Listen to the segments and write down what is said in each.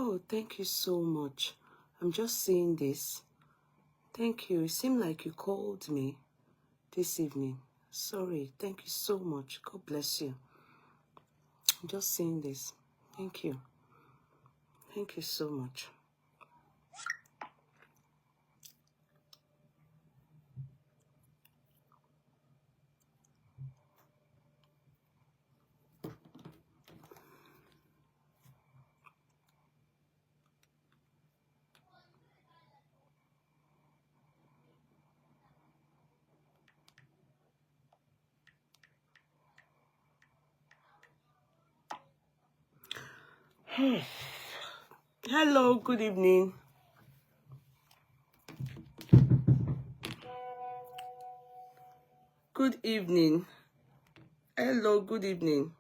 Oh, thank you so much. I'm just seeing this. Thank you. It seemed like you called me this evening. Sorry. Thank you so much. God bless you. I'm just seeing this. Thank you. Thank you so much. Hello, good evening. Good evening. Hello, good evening.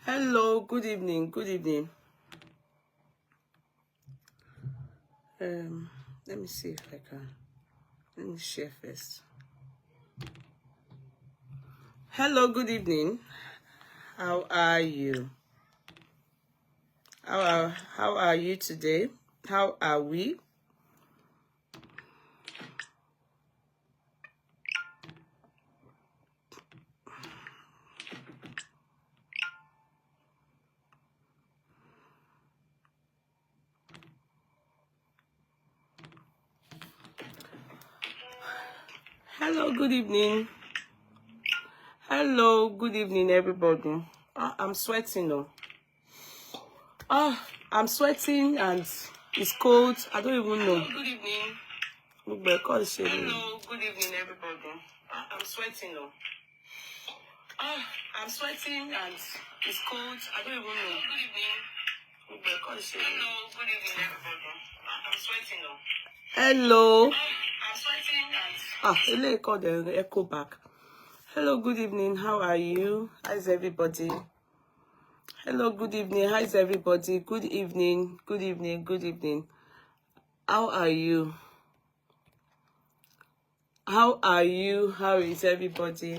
Hello, good evening. Good evening. Let me see if I can. Let me share first. Hello, good evening. How are you? How are you today? How are we? Hello, good evening. Hello, good evening, everybody. I'm sweating though. I'm sweating and it's cold. I don't even know. Hello, good evening. Hello, good evening, everybody. I'm sweating though. I'm sweating and it's cold. I don't even know. Hello, good evening. Hello, good evening, everybody. I'm sweating though. Hello. I'm sweating and it's called the echo back. Hello, good evening. How are you? How's everybody? Hello, good evening. How's everybody? Good evening. Good evening. Good evening. How are you? How are you? How is everybody?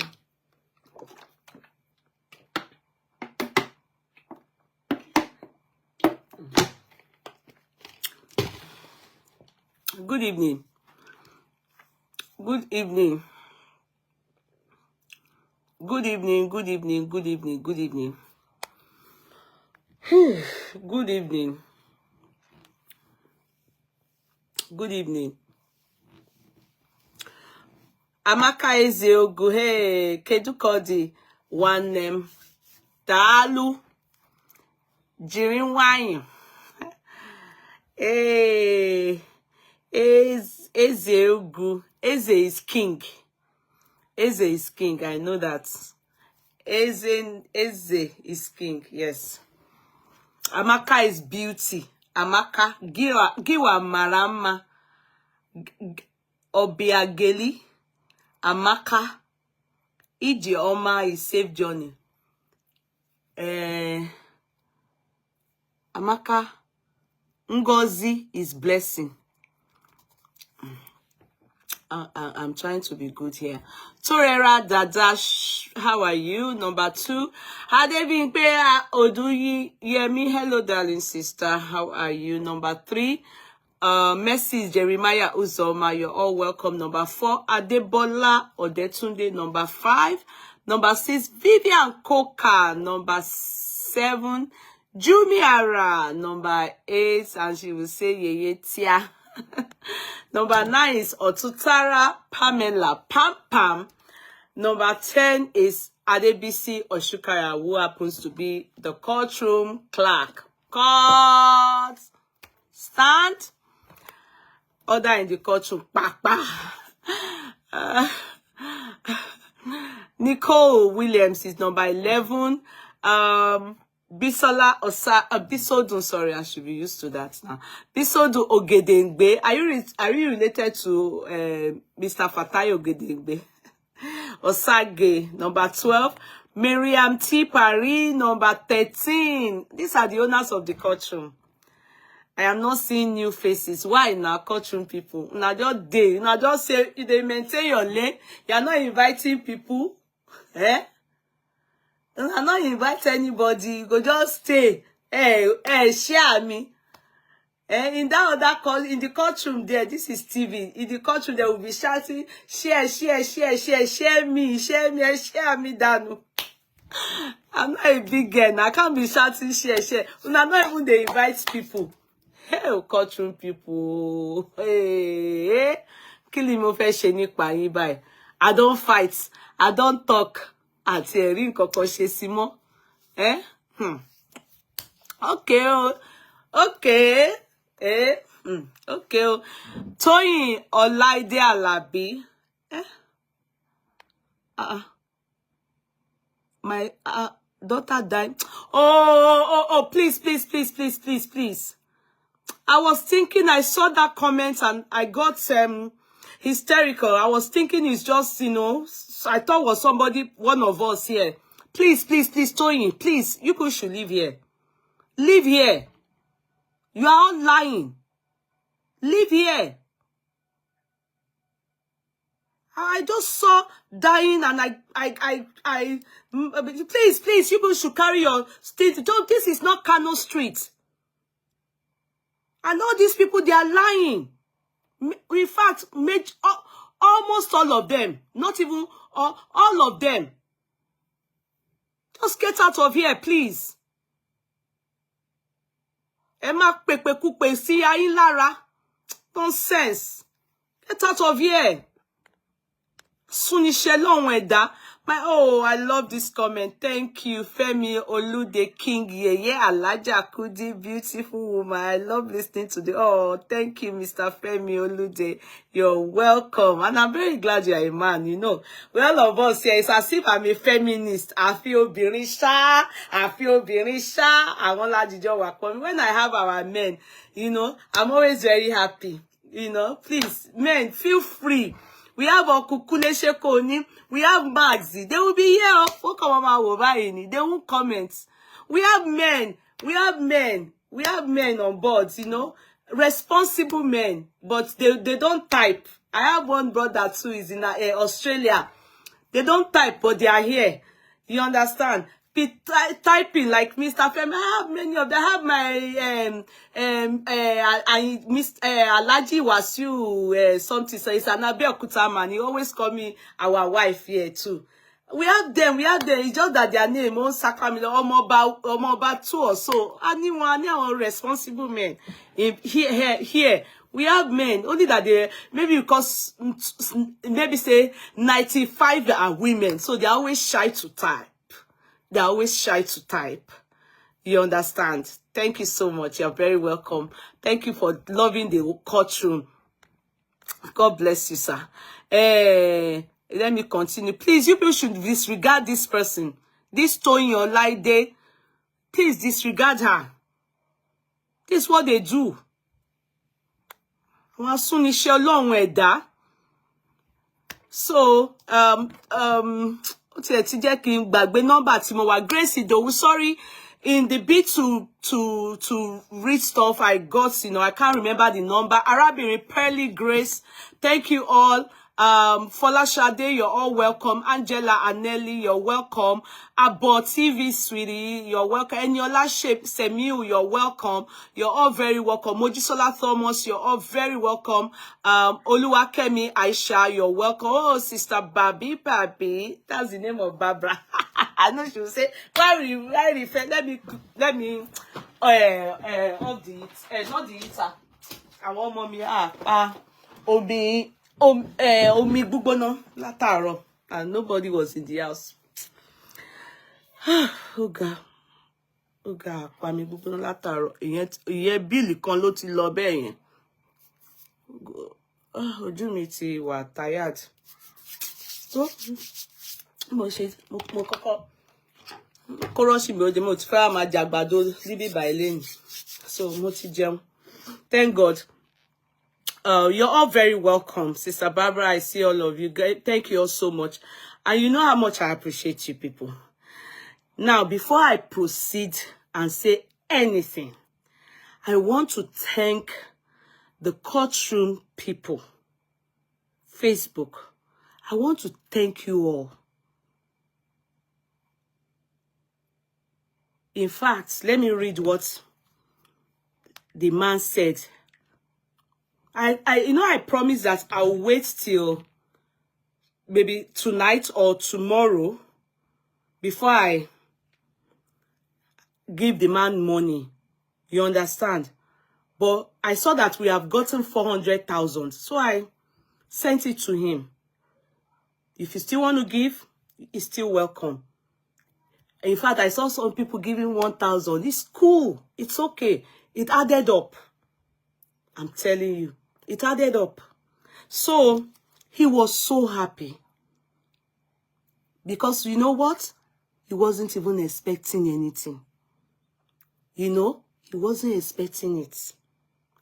Good evening. Good evening. Good evening. Good evening. Good evening. Good evening. Good evening. Good evening. Amaka Ezeogu, hey, kedu kodi one name. Dalu. Jirin wine. Hey. Ezeogu. Eze is king. Eze is king. I know that. Eze is king. Yes. Amaka is beauty. Amaka. Giwa marama. Obiageli. Amaka. Ijeoma is safe journey. Amaka. Ngozi is blessing. I'm trying to be good here. Torera Dadash, how are you? Number 2. Adebimpe Oduyi Yemi, hello darling sister, how are you? Number 3. Mercy Jeremiah Uzoma, you're all welcome. Number 4. Adebola Odetunde. Number 5. Number 6. Vivian Koka. Number 7. Jumiara. Number 8. And she will say Yeye Tia. Number 9 is Otutara Pamela Pam Pam. Number 10 is Adebisi Oshukaya, who happens to be the courtroom clerk. Court stand. Order in the courtroom. Nicole Williams is number 11. Bisola Bisodun, sorry, I should be used to that now. Bisodu Ogedengbe. Are you related to Mr. Fatai Ogedengbe? Osage, number 12. Miriam T. Paris, number 13. These are the owners of the courtroom. I am not seeing new faces. Why now, courtroom people? Now just say they maintain your lane. You are not inviting people. Eh? I not invite anybody. You go just stay. share me. In that other call, in the courtroom there, this is TV. In the courtroom, they will be shouting, share me, share me, Danu. I'm not a big girl. I can't be shouting, share. Not even they invite people. Hey, courtroom people. Hey, killing me for shenik by. I don't fight. I don't talk. At a ring simo. Eh? Okay. Okay. Okay. Toyin Olaide Alabi. My daughter died. Oh, please. I was thinking, I saw that comment and I got hysterical. I was thinking it's just, I thought it was somebody, one of us here. Please, Toyin, please, you people should leave here. Leave here. You are all lying. Leave here. I just saw dying and please, you people should carry your state. This is not Kano Street. And all these people, they are lying. In fact, almost all of them, not even all of them. Just get out of here, please. Emma pepe kupe si ayin lara. Nonsense. Get out of here. Sunise lohun eda. I love this comment. Thank you, Femi Olude King Yeye Alaja Kudi, beautiful woman. I love listening to thank you, Mr. Femi Olude. You're welcome. And I'm very glad you're a man, Well, all of us here, it's as if I'm a feminist. I feel birisha. I want lajijo wakon. When I have our men, I'm always very happy. Please, men, feel free. We have Okukule Shekoni. We have Magzi. They will be here. They won't comment. We have men. We have men on board, responsible men. But they don't type. I have one brother too, is in Australia. They don't type, but they are here. You understand? Typing like Mr. Femi. I have many of them. I have my Alaji Wasiu something. So it's an Abeokuta man. He always call me our wife here too. We have them. It's just that their name won't sacrament Omoba 2 or so. Anyone responsible men here. We have men, only that maybe because, maybe say 95 are women, so they're always shy to type. You understand? Thank you so much. You're very welcome. Thank you for loving the courtroom. God bless you, sir. Let me continue. Please, you people should disregard this person. This Toyin Olaide. Please disregard her. This is what they do. So, Grace Idowu, sorry, in the bid to read stuff I got, I can't remember the number. Arabiri, Pearly, Grace, thank you all. Fola Shade, you're all welcome. Angela Anelli, you're welcome. Abo TV, sweetie, you're welcome. Eniola Semiu, you're welcome. You're all very welcome. Mojisola Thomas, you're all very welcome. Oluwakemi Aisha, you're welcome. Oh, Sister Babi, that's the name of Barbara. I know she will say, let me, not the eater. I want mommy, Obi. Omi gbugbono lataro, and nobody was in the house. Oga, pami gbugbono lataro. Iye bill kan ló ti lọ bẹ́ẹ̀ yẹn. Ojú mi ti wà tired. So, mo kọ́kọ́ korosi mi ode mo ti fẹ́ máa jàgbàdo libi by lane. So, mo ti jẹun. Thank God. You're all very welcome. Sister Barbara, I see all of you. Thank you all so much. And you know how much I appreciate you people. Now, before I proceed and say anything, I want to thank the courtroom people. Facebook. I want to thank you all. In fact, let me read what the man said. I promised that I'll wait till maybe tonight or tomorrow before I give the man money. You understand? But I saw that we have gotten 400,000. So I sent it to him. If you still want to give, it's still welcome. In fact, I saw some people giving 1,000. It's cool. It's okay. It added up. I'm telling you. It added up. So, he was so happy. Because you know what? He wasn't even expecting anything. You know? He wasn't expecting it.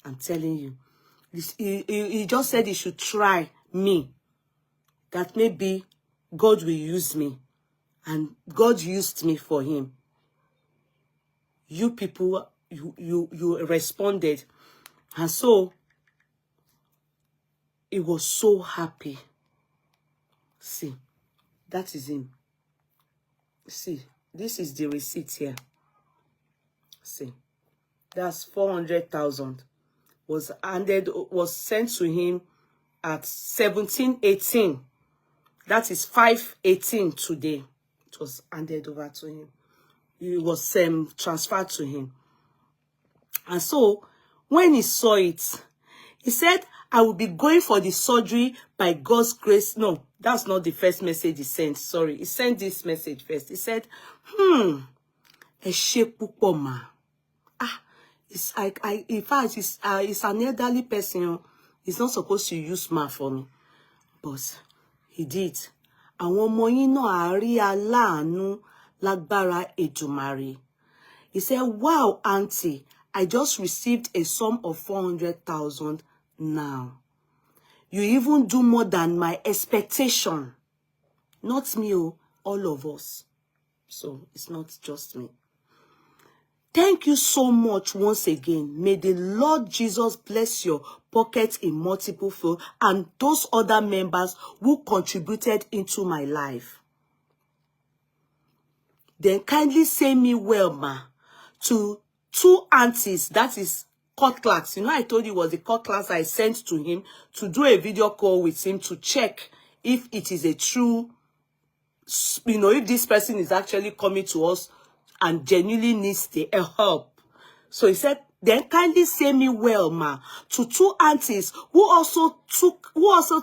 I'm telling you. He just said he should try me. That maybe God will use me. And God used me for him. You people, you responded. And so, he was so happy. See, that is him. See, this is the receipt here. See, that's 400,000. Was sent to him at 17:18. That is 5:18 today. It was handed over to him. It was transferred to him. And so, when he saw it, he said, I will be going for the surgery by God's grace. No, that's not the first message he sent. Sorry, he sent this message first. He said, ẹ ṣé púpọ̀ mà. It's like, in fact, it's an elderly person. He's not supposed to use ma for me. But he did. Àwọn ọmọ yín náà á rí aláàánú lágbára Èdùmàrè. He said, wow, auntie, I just received a sum of 400,000 now. You even do more than my expectation. Not me, all of us. So it's not just me. Thank you so much once again. May the Lord Jesus bless your pockets in multiple fold and those other members who contributed into my life. Then kindly say me well, ma, to 2 aunties, that is court clerks. You know, I told you it was the court clerks I sent to him to do a video call with him to check if it is a true, you know, if this person is actually coming to us and genuinely needs the help. So he said, then kindly say me well, ma, to 2 aunties who also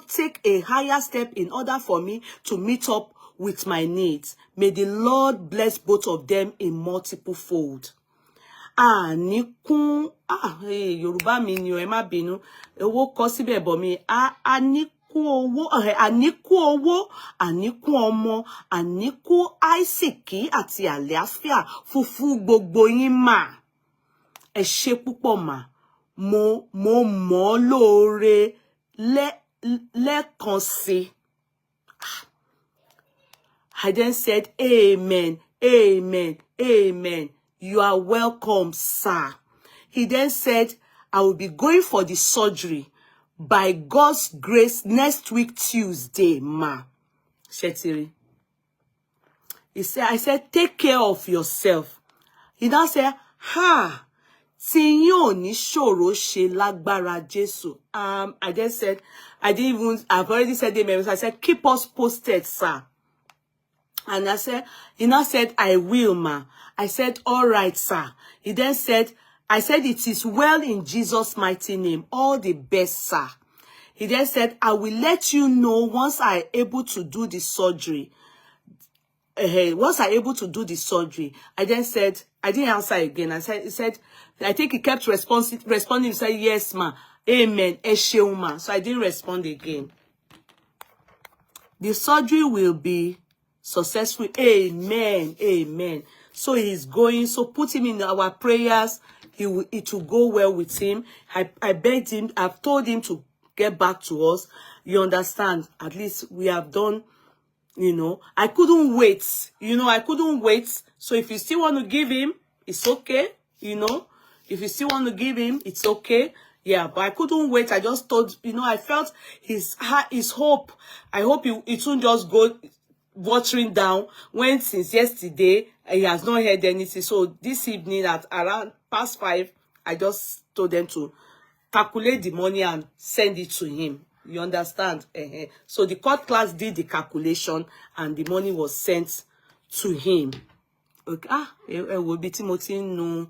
take a higher step in order for me to meet up with my needs. May the Lord bless both of them in multiple fold. Yorùbá mi ni o, ẹ má bínú. Owó kọ síbẹ̀ bọ̀ mi. Àníkún owó, àníkún owó, àníkún ọmọ, àníkún àìsìkí àti àlàáfíà fúfú gbogbo yín mà. Ẹ ṣé púpọ̀ mà. Mo mọ̀ lóore lẹ́ẹ̀kan sí. I then said, amen, amen, amen. You are welcome, sir. He then said, I will be going for the surgery by God's grace next week, Tuesday, ma. Shetiri. He said, I said, take care of yourself. He now said, tí yín ò ní ṣòro ṣe lágbára Jésù. I then said, I've already said amen. I said, keep us posted, sir. And he now said, I will, ma. I said, all right, sir. He then said, I said, it is well in Jesus' mighty name. All the best, sir. He then said, I will let you know once I'm able to do the surgery. Once I'm able to do the surgery. I then said, I didn't answer again. He said, I think he kept responding. He said, yes, ma. Amen. Ẹ ṣeun ma. So I didn't respond again. The surgery will be successful. Amen. Amen. So he's going. So put him in our prayers. It will go well with him. I begged him. I've told him to get back to us. You understand? At least we have done, you know. I couldn't wait. You know, I couldn't wait. So if you still want to give him, it's okay. You know, if you still want to give him, it's okay. Yeah, but I couldn't wait. I just thought, you know, I felt his hope. I hope it won't just go watering down when since yesterday he has not heard anything. So this evening at around past 5, I just told them to calculate the money and send it to him. You understand? So the court class did the calculation and the money was sent to him. Okay. Will be Timothy no.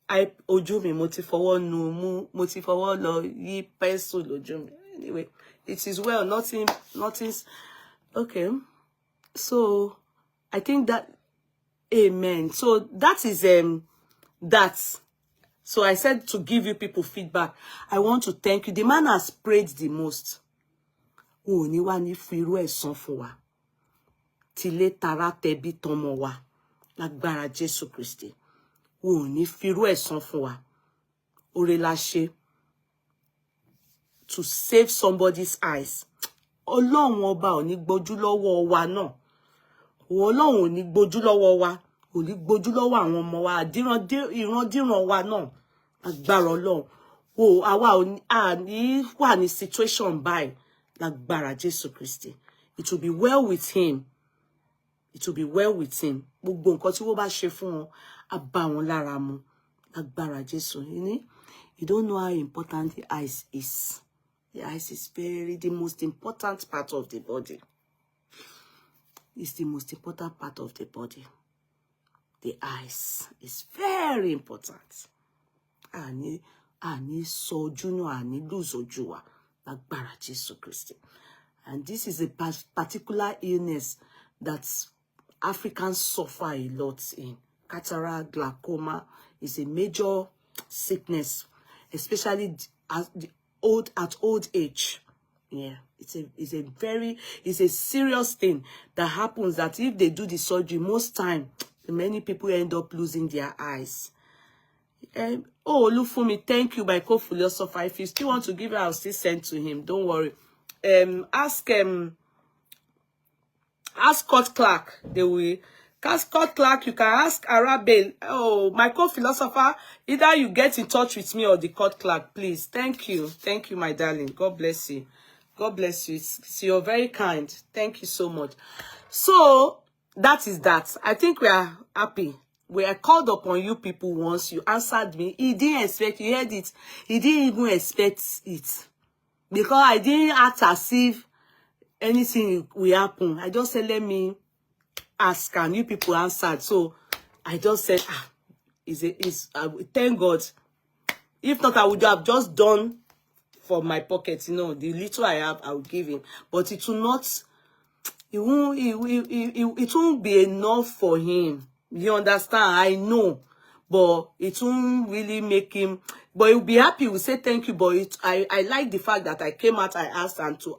I ojú mi mo ti fọwọ́ nu mo ti fọwọ́ lọ yí pencil lójú mi. Anyway, it is well. Nothing's okay. So I think that, amen. So that is that. So I said to give you people feedback. I want to thank you. The man has prayed the most. O ní wá ní fi irú ẹ̀san fún wa. Tile tara tẹbí tọmọ wa. Lágbára Jésù Kristi. O ní fi irú ẹ̀san fún wa. Ore la ṣe to save somebody's eyes. Ọlọ́run ọba ò ní gbójú lọ́wọ́ wa náà. Ọlọ́run ò ní gbójú lọ́wọ́ wa. Ò ní gbójú lọ́wọ́ àwọn ọmọ wa. Ìrandíran wa náà. Lágbára Ọlọ́run. Àwa ò ní wà ní situation báyìí. Lágbára Jésù Kristi. It will be well with him. It will be well with him. Gbogbo nǹkan tí wọ́n bá ṣe fún wọn, á bá wọn lára mu. Lágbára Jésù. You don't know how important the eyes is. The eyes is the most important part of the body. It's the most important part of the body. The eyes is very important. Ani soju no ani lose ojú wa. Lágbára Jésù Kristi. And this is a particular illness that Africans suffer a lot in. Cataract, glaucoma is a major sickness, especially at old age. Yeah, it's a serious thing that happens, that if they do the surgery, most time many people end up losing their eyes. Look for me. Thank you, my co-philosopher. If you still want to give it, I'll still send to him. Don't worry. Ask Scott Clark. They will ask Scott Clark. You can ask Arabelle. Oh, my co-philosopher. Either you get in touch with me or the Scott Clark, please. Thank you, my darling. God bless you. God bless you. You're very kind. Thank you so much. So that is that. I think we are happy. We are called upon you people once. You answered me. He didn't expect. You heard it. He didn't even expect it. Because I didn't act as if anything will happen. I just said, let me ask, and you people answered. So I just said, thank God. If not, I would have just done for my pocket. The little I have, I will give him. But it will not, it won't be enough for him. You understand? I know. But it won't really make him, but he'll be happy. We'll say thank you. But I like the fact that I came out, I asked, and to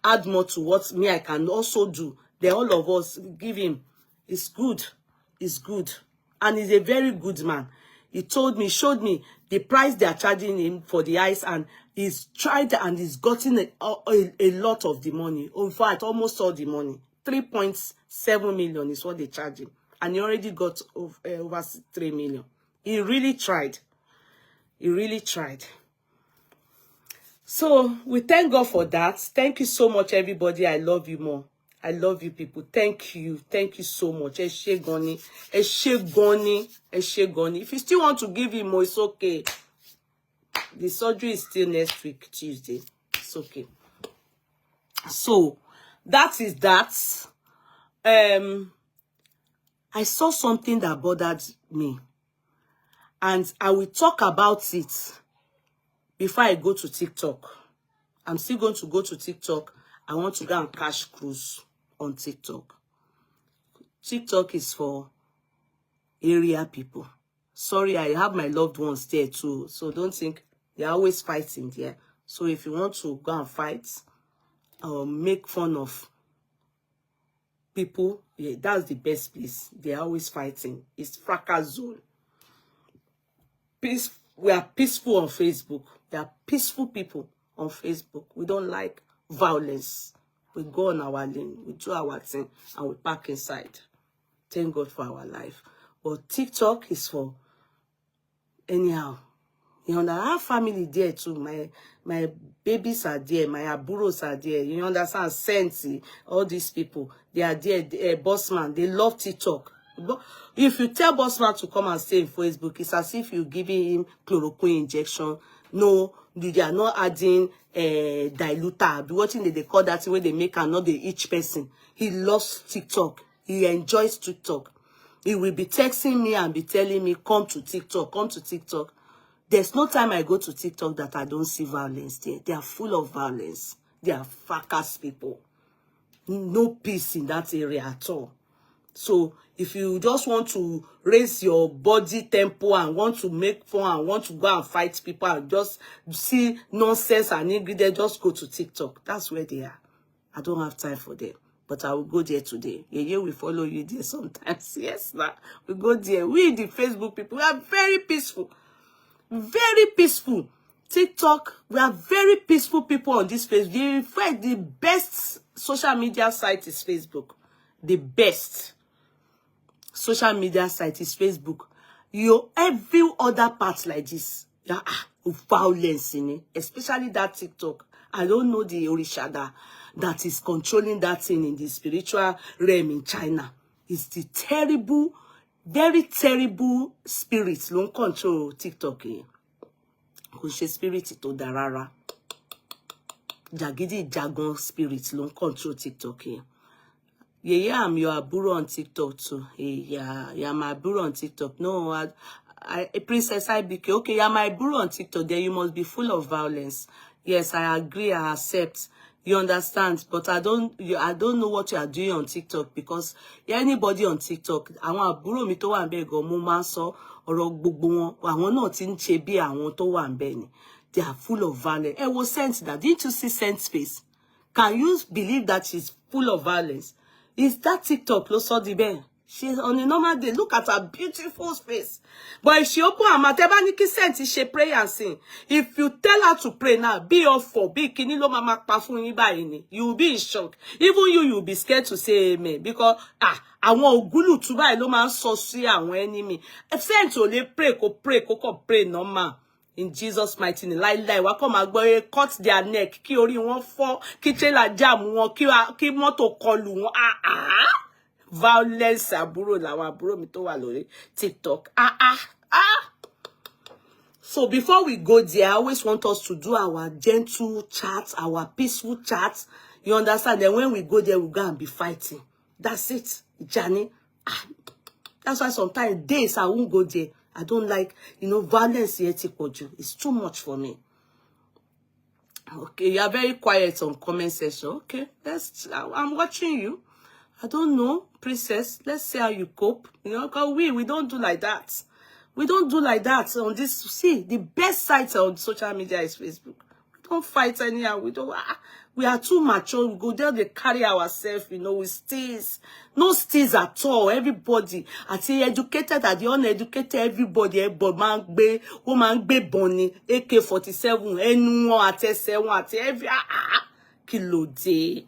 add more to what me I can also do. Then all of us give him. It's good. It's good. And he's a very good man. He told me, showed me the price they are charging him for the eyes, and he's tried and he's gotten a lot of the money. In fact, almost all the money. 3.7 million is what they charge him. And he already got over 3 million. He really tried. He really tried. So we thank God for that. Thank you so much, everybody. I love you more. I love you, people. Thank you. Thank you so much. Eshe goni. Eshe goni. Eshe goni. If you still want to give him more, it's okay. The surgery is still next week, Tuesday. It's okay. So that is that. I saw something that bothered me, and I will talk about it before I go to TikTok. I'm still going to go to TikTok. I want to go and cash cruise on TikTok. TikTok is for area people. Sorry, I have my loved ones there too, so don't think they're always fighting there. So if you want to go and fight or make fun of people, yeah, that's the best place. They're always fighting. It's fracas zone. Peace. We are peaceful on Facebook. There are peaceful people on Facebook. We don't like violence. We go on our lane, we do our thing, and we park inside. Thank God for our life. But TikTok is for anyhow. You understand? I have family there too. My babies are there. My aburos are there. You understand? Sensi, all these people, they are there. Bossman, they love TikTok. But if you tell Bossman to come and stay in Facebook, it's as if you're giving him chloroquine injection. No, they are not adding diluter. What thing they call that when they make another each person. He loves TikTok. He enjoys TikTok. He will be texting me and be telling me, come to TikTok, come to TikTok. There's no time I go to TikTok that I don't see violence there. They are full of violence. They are fracas people. No peace in that area at all. So if you just want to raise your body tempo and want to make fun and want to go and fight people and just see nonsense and ingredient, just go to TikTok. That's where they are. I don't have time for them. But I will go there today. Yeah, we follow you there sometimes. Yes, nah. We go there. We, the Facebook people, we are very peaceful. Very peaceful. TikTok, we are very peaceful people on this Facebook. In fact, the best social media site is Facebook. The best social media site is Facebook. Every other part like this, violence in it, especially that TikTok. I don't know the Orisha that is controlling that thing in the spiritual realm in China. It's the terrible, very terrible spirits don't control TikTok here. Kushe spirit to darara. Jagidi Jagon spirits don't control TikTok here. Yeah, I'm your aburo on TikTok too. Yeah, my aburo on TikTok. No, Princess IBK. Okay, yeah, my aburo on TikTok. Then you must be full of violence. Yes, I agree. I accept. You understand? But I don't know what you are doing on TikTok because anybody on TikTok, àwọn àbúrò mi tó wà ńbẹ̀ gan mo máa sọ ọ̀rọ̀ gbogbo wọn. Àwọn náà tí ń ṣe bí àwọn tó wà ńbẹ̀ ni. They are full of violence. Was sent that. Didn't you see Sent Space? Can you believe that she's full of violence? Is that TikTok? Lo saw the ben. She's on a normal day. Look at her beautiful face. But if she open her mouth, Niki sent she pray and sing. If you tell her to pray now, be off for be kini lo mama pa fun yin bayi ni. You will be in shock. Even you will be scared to say amen because àwọn ògúlù tu báyìí ló máa ń sọ sí àwọn enemy. If sent to le pray ko pray normal. In Jesus' mighty name. Lie. Wa come agbo cut their neck. Ki orí wọn fọ́, ki trailer jam wọn, ki mọ́tò kọlù wọn. Violence àbúrò làwọn àbúrò mi tó wà lórí TikTok. So before we go there, I always want us to do our gentle chat, our peaceful chat. You understand? Then when we go there, we go and be fighting. That's it, Johnny. That's why sometimes days I won't go there. I don't like, violence here. It's too much for me. Okay, you are very quiet on comment section. Okay, I'm watching you. I don't know, princess. Let's see how you cope. Because we don't do like that. We don't do like that on this. See, the best site on social media is Facebook. We don't fight anyhow. We are too mature. We go there, they carry ourselves, with steez. No steez at all. Everybody. I say educated and the uneducated, everybody man be bunny, AK-47, anyone at S7, every kilo day.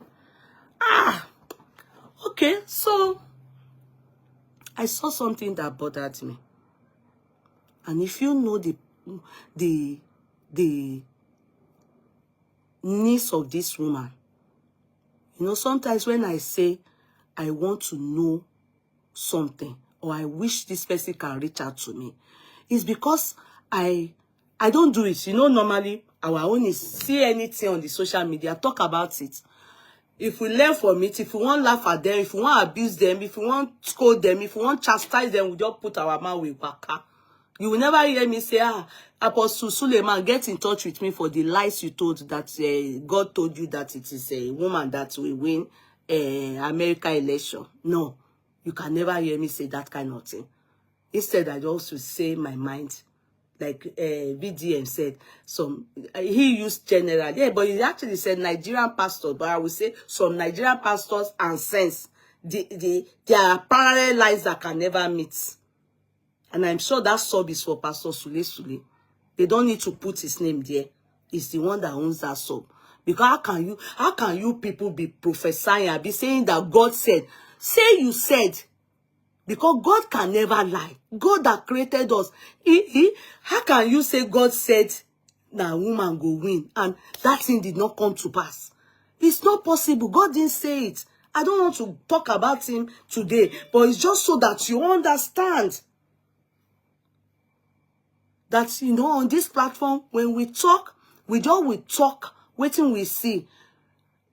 Okay, so I saw something that bothered me. And if you know the needs of this woman, sometimes when I say I want to know something or I wish this person can reach out to me, it's because I don't do it. Normally our own is see anything on the social media, talk about it. If we learn from it, if we want to laugh at them, if we want to abuse them, if we want to scold them, if we want to chastise them, we just put our mouth with waka. You will never hear me say, Apostle Suleiman, get in touch with me for the lies you told that God told you that it is a woman that will win America election. No, you can never hear me say that kind of thing. Instead, I also say my mind. Like BDM said, he used general. Yeah, but he actually said Nigerian pastors, but I would say some Nigerian pastors and sense. There are parallel lines that can never meet. And I'm sure that sub is for Pastor Sule. They don't need to put his name there. It's the one that owns that sub. Because how can you people be prophesying and be saying that God said? Say you said. Because God can never lie. God that created us. How can you say God said that woman go win and that thing did not come to pass? It's not possible. God didn't say it. I don't want to talk about him today, but it's just so that you understand that, you know, on this platform, when we talk, we talk, waiting we see.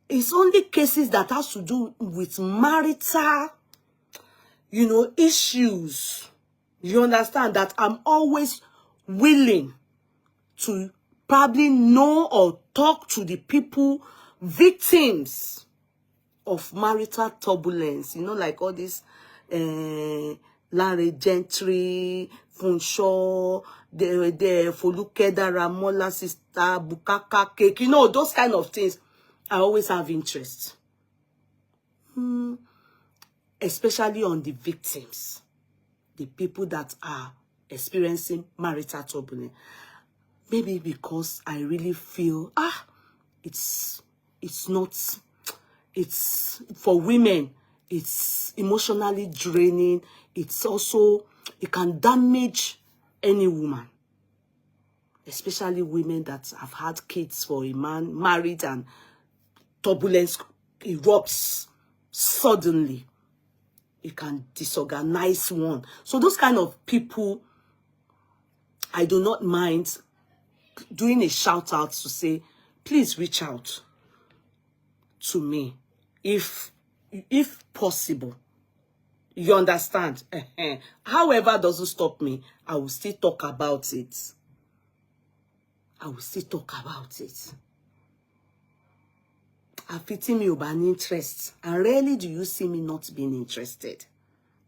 It's only cases that has to do with marital, you know, issues. You understand that I'm always willing to probably know or talk to the people, victims of marital turbulence. You know, like all this Larry Gentry, Funshaw, the Foluke Daramola sister, Bukaka cake, you know, those kind of things. I always have interest. Especially on the victims, the people that are experiencing marital turbulence. Maybe because I really feel, it's for women, it's emotionally draining. It's also, it can damage any woman, especially women that have had kids for a man, married, and turbulence erupts suddenly. It can disorganize one. So those kind of people, I do not mind doing a shout out to say, please reach out to me if possible. You understand? However, doesn't stop me. I will still talk about it. I will still talk about it. I'm fitting me about interest. And rarely do you see me not being interested.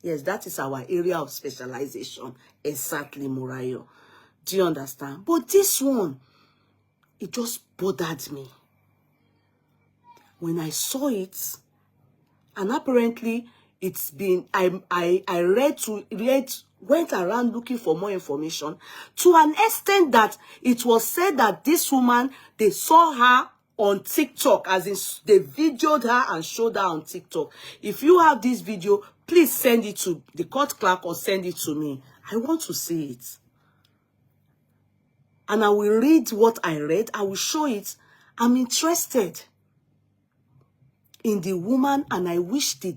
Yes, that is our area of specialization. Exactly, Murayo. Do you understand? But this one, it just bothered me. When I saw it, and apparently it's been, I went around looking for more information to an extent that it was said that this woman, they saw her on TikTok, as in they videoed her and showed her on TikTok. If you have this video, please send it to the court clerk or send it to me. I want to see it. And I will read what I read. I will show it. I'm interested in the woman, and I wish the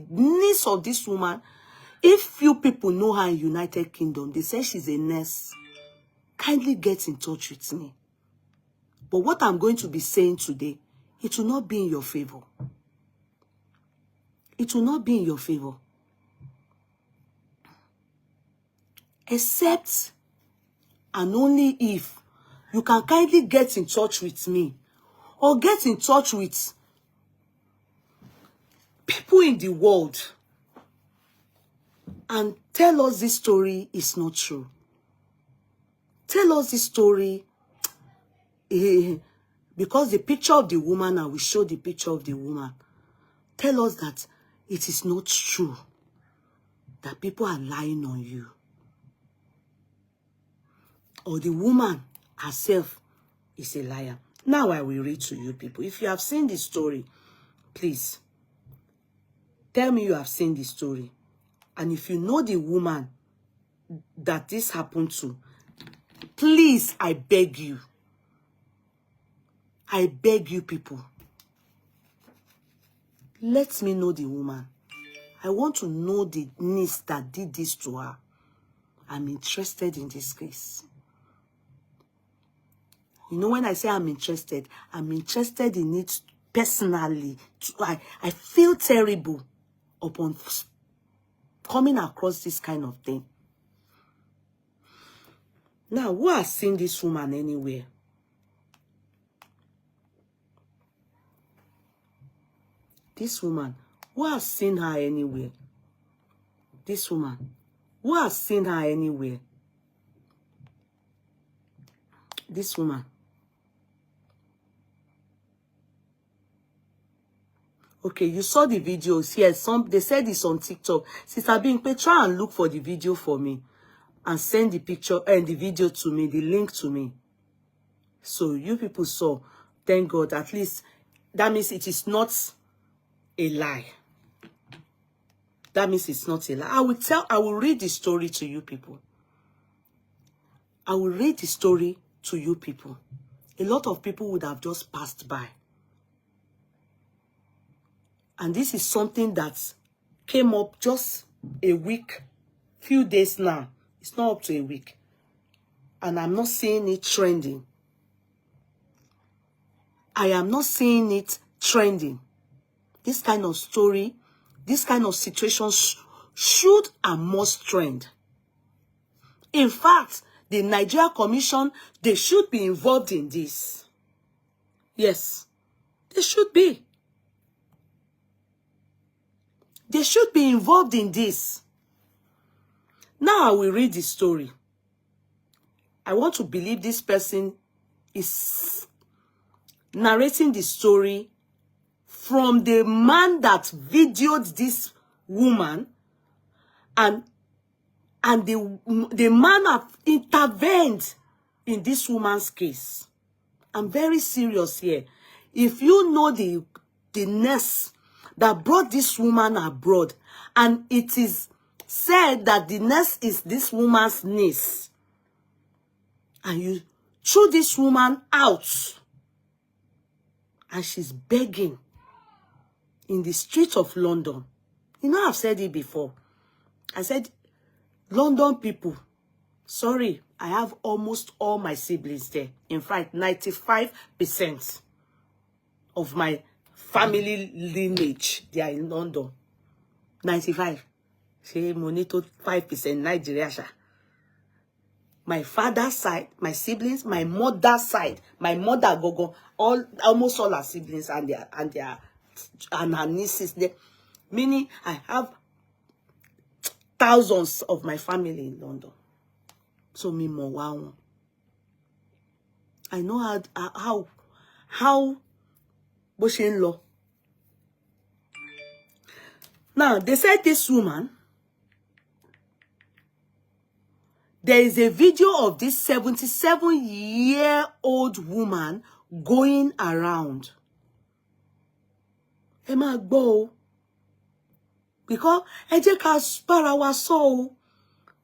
niece of this woman, if few people know her in United Kingdom, they say she's a nurse. Kindly get in touch with me. But what I'm going to be saying today, it will not be in your favor. It will not be in your favor. Except and only if you can kindly get in touch with me or get in touch with people in the world and tell us this story is not true. Tell us this story because the picture of the woman, I will show the picture of the woman. Tell us that it is not true, that people are lying on you. Or the woman herself is a liar. Now I will read to you people. If you have seen this story, please tell me you have seen this story. And if you know the woman that this happened to, please, I beg you. I beg you people. Let me know the woman. I want to know the niece that did this to her. I'm interested in this case. You know, when I say I'm interested in it personally. I feel terrible upon coming across this kind of thing. Now, who has seen this woman anywhere? This woman, who has seen her anywhere? This woman, who has seen her anywhere? This woman. Okay, you saw the videos. Yes, they said it's on TikTok. Sister Bimpe, try and look for the video for me and send the picture and the video to me, the link to me. So you people saw. Thank God. At least that means it is not a lie. that means it's not a lie. I will read the story to you people. I will read the story to you people. A lot of people would have just passed by. And this is something that came up just a week, few days now. It's not up to a week. And I'm not seeing it trending. I am not seeing it trending. This kind of story, this kind of situations should and must trend. In fact, the Nigeria Commission, they should be involved in this. Yes, they should be. They should be involved in this. Now I will read the story. I want to believe this person is narrating the story from the man that videoed this woman, and the man have intervened in this woman's case. I'm very serious here. If you know the nurse that brought this woman abroad, and it is said that the nurse is this woman's niece, and you threw this woman out, and she's begging in the streets of London. You know, I've said it before. I said, London people, sorry, I have almost all my siblings there. In fact, 95% of my family lineage, they are in London. 95. Say, monito 5% Nigeria. My father's side, my siblings, my mother's side, my mother gogo, almost all our siblings and her nieces there. Meaning, I have thousands of my family in London. So me more wow. I know how Boshin law. Now they said this woman. There is a video of this 77-year-old woman going around. Emma go. Because Ejeka Parawa saw.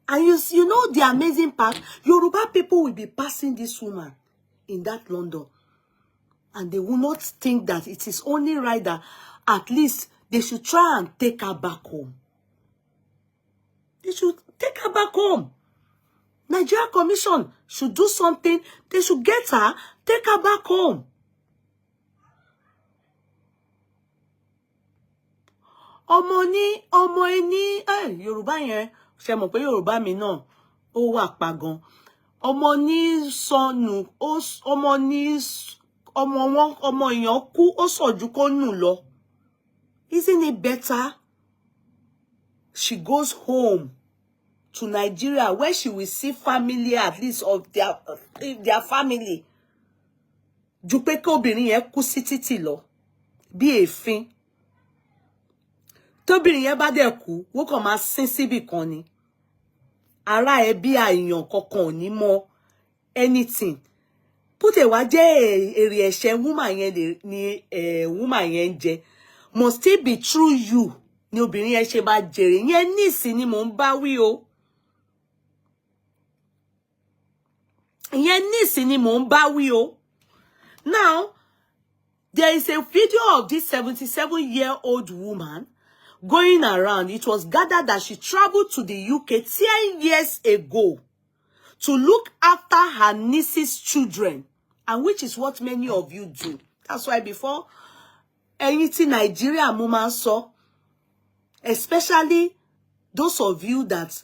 And you know the amazing part, Yoruba people will be passing this woman in that London. And they will not think that it is only right that at least they should try and take her back home. They should take her back home. Nigeria Commission should do something. They should get her, take her back home. Ọmọ ẹni, Yorùbá yẹn, ṣé mọ̀ pé Yorùbá mi náà ó wà pa gan. Ọmọ ní sọnù, ọmọ èèyàn kú, ó sọ̀jú kó nù lọ. Isn't it better she goes home to Nigeria where she will see family, at least of their family? Ju pé kí obìnrin yẹn kú sí títì lọ bí èéfín. Tóbìnrin yẹn bá dẹ̀ kú, wọ́n kàn máa sin síbì kan ni. Ará ẹbí àyàn kankan ò ní mọ anything. Pútè wá jẹ́ èrè ẹ̀ṣẹ̀ woman yẹn ni woman yẹn ń jẹ. Must it be through you ni obìnrin yẹn ṣe bá jèrè. Yẹn nísìn ni mò ń bá wí o. Yẹn nísìn ni mò ń bá wí o. Now, there is a video of this 77-year-old woman going around. It was gathered that she traveled to the UK 10 years ago to look after her niece's children, and which is what many of you do. That's why before anything Nigeria mama saw, especially those of you that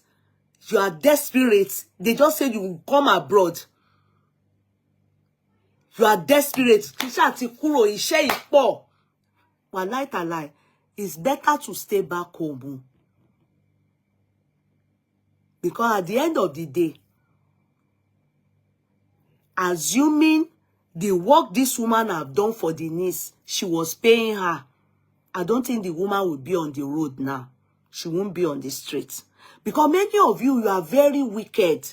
you are desperate, they just said you will come abroad. You are desperate. Wallahi, it's better to stay back home. Because at the end of the day, assuming the work this woman have done for the niece, she was paying her, I don't think the woman will be on the road now. She won't be on the streets. Because many of you are very wicked.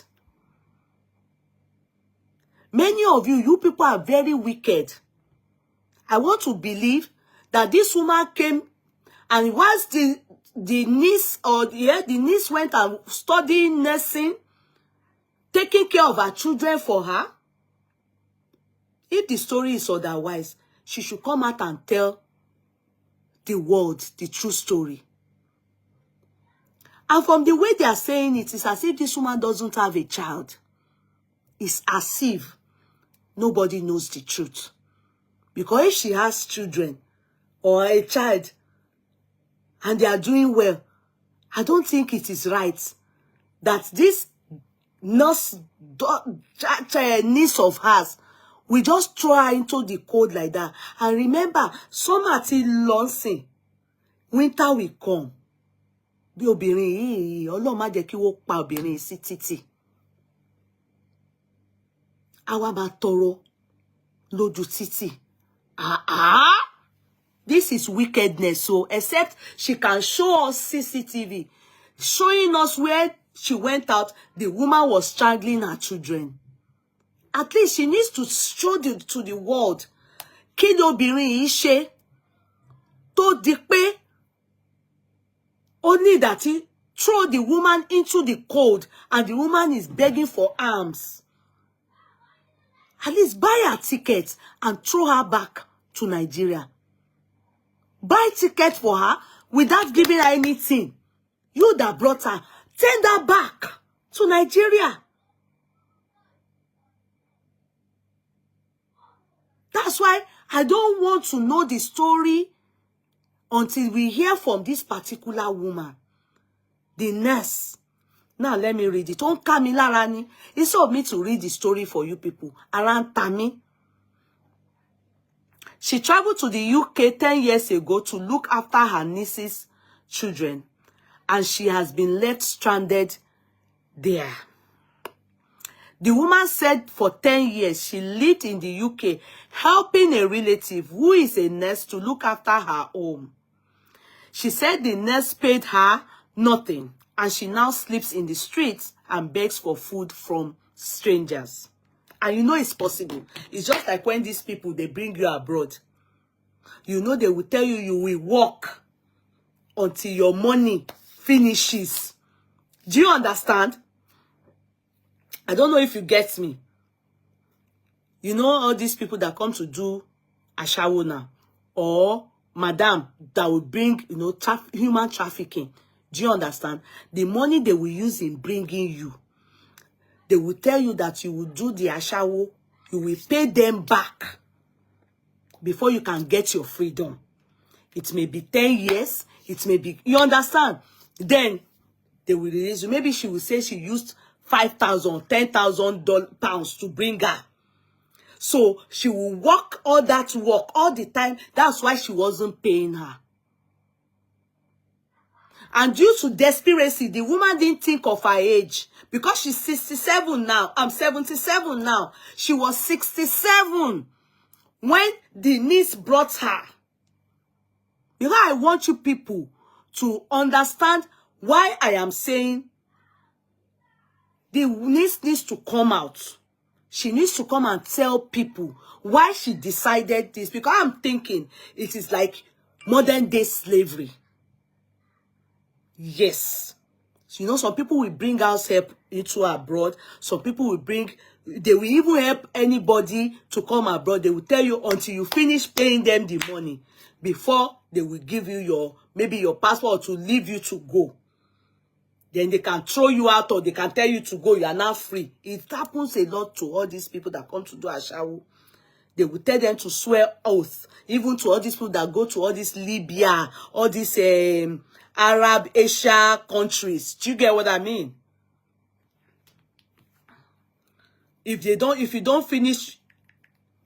Many of you people are very wicked. I want to believe that this woman came, and whilst the niece the niece went and studying nursing, taking care of her children for her. If the story is otherwise, she should come out and tell the world the true story. And from the way they are saying it, it's as if this woman doesn't have a child. It's as if nobody knows the truth. Because if she has children or a child and they are doing well, I don't think it is right that this niece of hers, we just throw her into the cold like that. And remember, summer till launching, winter will come. Bí obìnrin yìí, Ọlọ́run má jẹ́ kí wọ́n pa obìnrin sí títì. Àwa máa tọrọ lójú títì. This is wickedness. So, except she can show us CCTV, showing us where she went out, the woman was strangling her children. At least she needs to show to the world. Kí ni obìnrin yìí ṣe tó di pé only that he throw the woman into the cold and the woman is begging for alms. At least buy her ticket and throw her back to Nigeria. Buy ticket for her without giving her anything. You that brought her, send her back to Nigeria. That's why I don't want to know the story until we hear from this particular woman, the nurse. Now let me read it. Don't come in Larani. Instead of me to read the story for you people, around Tammy. She traveled to the UK 10 years ago to look after her niece's children, and she has been left stranded there. The woman said for 10 years she lived in the UK, helping a relative who is a nurse to look after her home. She said the nurse paid her nothing, and she now sleeps in the streets and begs for food from strangers. And you know it's possible. It's just like when these people, they bring you abroad. You know they will tell you you will work until your money finishes. Do you understand? I don't know if you get me. You know all these people that come to do aṣẹ́wó now, or madam that will bring, you know, human trafficking. Do you understand? The money they will use in bringing you, they will tell you that you will do the aṣẹ́wó, you will pay them back before you can get your freedom. It may be 10 years, it may be, you understand? Then they will release you. Maybe she will say she used $5,000, £10,000 to bring her. So she will work all that work all the time. That's why she wasn't paying her. And due to desperation, the woman didn't think of her age. Because she's 67 now. I'm 77 now. She was 67 when the niece brought her. You know, I want you people to understand why I am saying the niece needs to come out. She needs to come and tell people why she decided this. Because I'm thinking it is like modern day slavery. Yes. So, you know, some people will bring out help into abroad. Some people will bring, they will even help anybody to come abroad. They will tell you until you finish paying them the money before they will give you your, maybe your passport to leave you to go. Then they can throw you out or they can tell you to go. You are now free. It happens a lot to all these people that come to do aṣẹ́wó. They will tell them to swear oath. Even to all these people that go to all this Libya, all these Arab, Asia countries. Do you get what I mean? If you don't finish,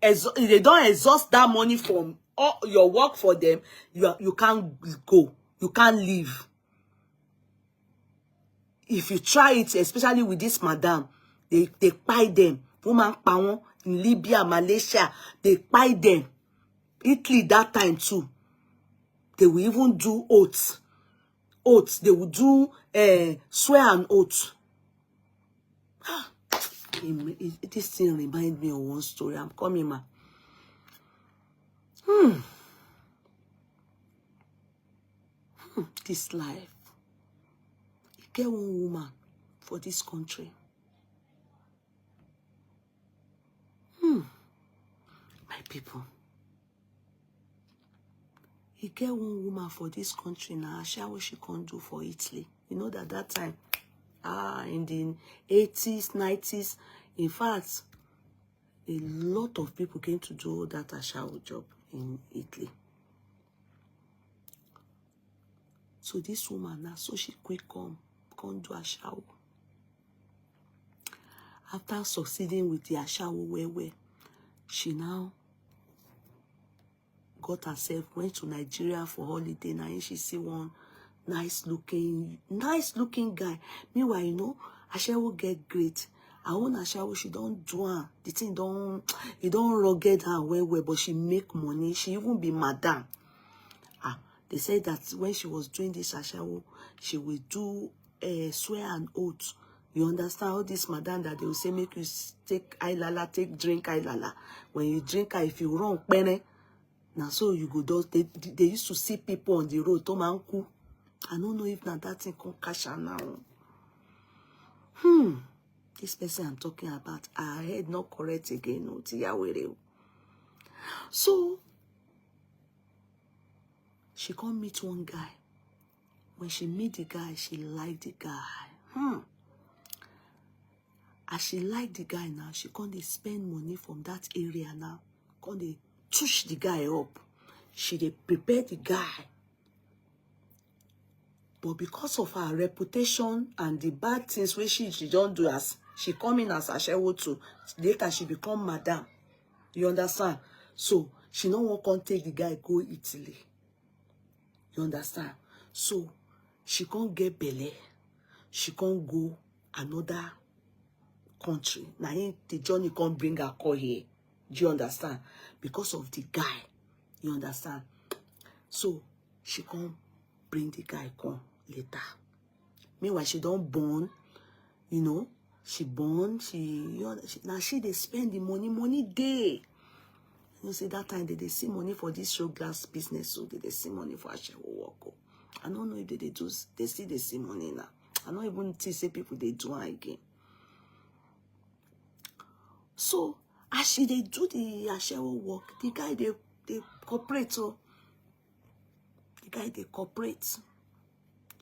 if they don't exhaust that money from all your work for them, you can't go. You can't leave. If you try it, especially with this madam, they buy them. Woman pa in Libya, Malaysia, they buy them. Italy that time too. They will even do oaths. Oaths. They will do swear and oath. This thing reminds me of one story. I'm coming, ma. this life. You get one woman for this country. My people. You get one woman for this country now. Share what she can't do for Italy. You know that time, in the 80s, 90s, in fact, a lot of people came to do that Ashawo job in Italy. So this woman now, so she quick come do Ashawo. After succeeding with the Ashawo where she now got herself, went to Nigeria for holiday. Now she see one nice looking guy. Meanwhile, you know, Ashawo get great. Her own Ashawo, she don't do her. The thing it don't rugged her well, but she make money. She even be madam. They said that when she was doing this Ashawo, she will do swear and oath. You understand all this madam that they will say make you take ailala, drink ailala. When you drink her, if you run pene, now so you go do. They used to see people on the road. Tomanku. I don't know if now that thing can cash her now. This person I'm talking about, her head not correct again. No, so she can't meet one guy. When she meet the guy, she liked the guy. As she liked the guy now, she can't spend money from that area now. Can't they push the guy up? She they prepare the guy. But because of her reputation and the bad things where she don't do, as she come in as Ashawo too, later she become madam. You understand? So she no one can take the guy go Italy. You understand? So she can't get belly. She can't go another country. Now the journey can't bring her call here. Do you understand? Because of the guy. You understand? So she can't bring the guy come later. Meanwhile, she don't born. You know, she born. Now she they spend the money day. You see that time they see money for this show glass business, so they see money for Ashawo work. I don't know if they do. They see money now. I don't even say people they do again. So as she they do the Ashawo work, the guy they cooperate. So the guy they cooperate.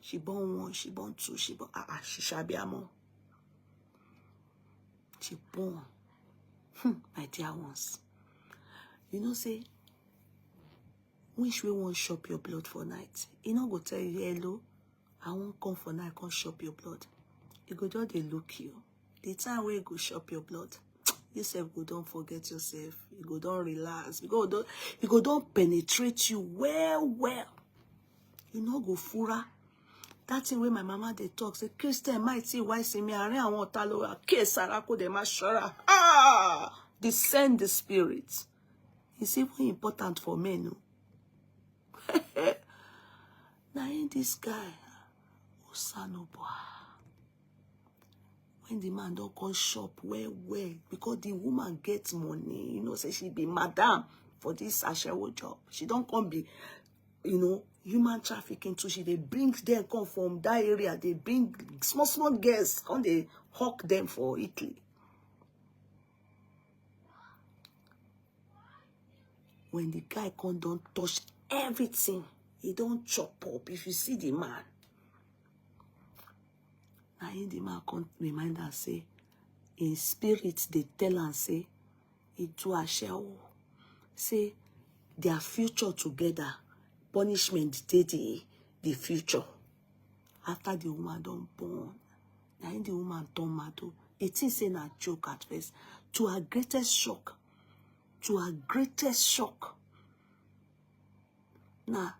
She born one, she born two, she born she shall be a mom. She born. My dear ones. You know, say, which way won't shop your blood for night? He not go tell you, hello, I won't come for night, can't shop your blood. You go just they look you. The time where you go shop your blood, yourself go don't forget yourself. You go don't relax. You go don't penetrate you well. You know go fura. That thing where my mama they talk, say, Christian might see why see me, I want talo, case sarako de mashara. Descend the spirit. It's even important for men. No? Now in this guy, Osanoboa. When the man don't come shop, where? Because the woman gets money, you know, say she be madam for this Ashawo job. She don't come be, you know, human trafficking too. She they bring them come from that area. They bring small girls, come they hawk them for Italy. When the guy don't touch everything, he don't chop up. If you see the man, now in the man can't remind us, say, in spirit they tell and say, it do Ashawo. Say their future together, punishment the future. After the woman don't born, now in the woman turn mad. It is saying a joke at first. To her greatest shock. To her greatest shock. Now,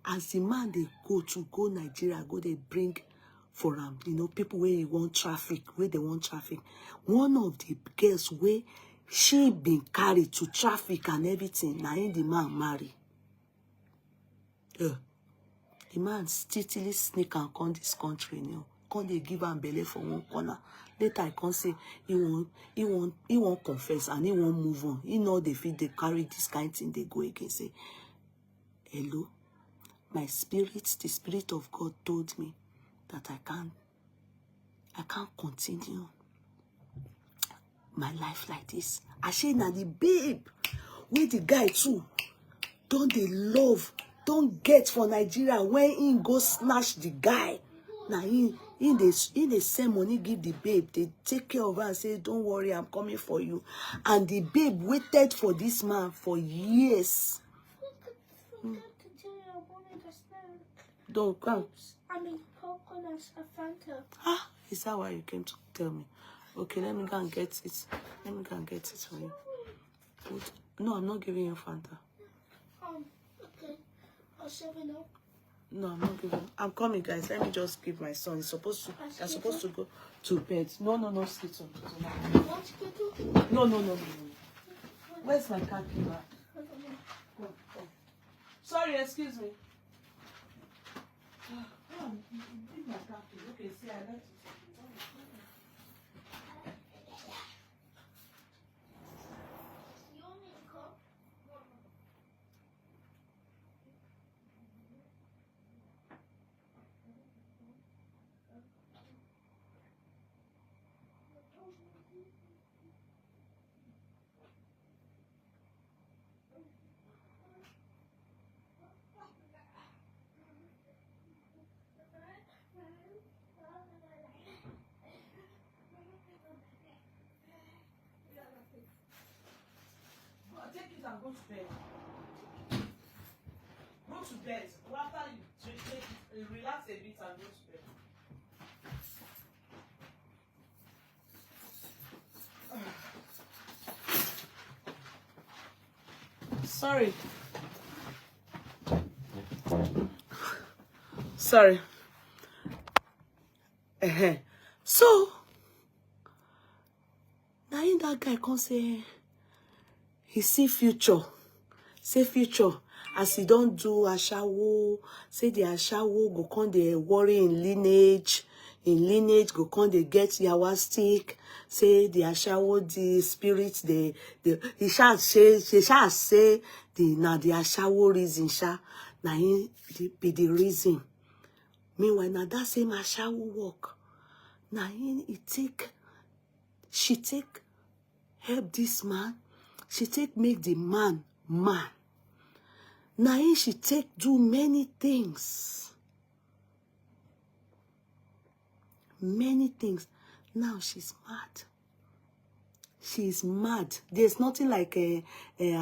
as the man they go Nigeria, they bring for them, you know, people where they want traffic. One of the girls where she been carried to traffic and everything, now in the man marry. The man steadily sneak and come this country, you know. Come they give him belly for one corner. Later I can say he won't confess and he won't move on. He know they feel they carry this kind of thing, they go again say, hello, my spirit, the Spirit of God told me that I can't continue my life like this. I say now the babe, with the guy too, don't they love, don't get for Nigeria when he go snatch the guy. Now in the same money give the babe, they take care of her and say, don't worry, I'm coming for you. And the babe waited for this man for years. Don't come. I mean, popcorn and a Fanta. Ah, is that why you came to tell me? Okay, let me go and get it. Let me go and get it for you. Wait. No, I'm not giving you Fanta. Okay. I'll 7 up. No, I'm not giving. I'm coming, guys. Let me just give my son. He's supposed to. You're supposed to go to bed. No, skits on. No. Where's my car key back? Go. Sorry, excuse me. Give my car key. Okay, see, I like it. Take it and go to bed. Go to bed. After you take it, relax a bit and go to bed. Sorry. So now in that guy can say he see future. Say future. As he don't do ashawo, say the ashawo go come dey worry in lineage. In lineage go come dey get yawa stick. Say the ashawo, the spirit, he shall say the ashawo reason sha. Na him be the reason. Meanwhile, na that same ashawo work. Na him she take help this man. She take make the man. Now she take do many things. Many things. Now she's mad. She's mad. There's nothing like I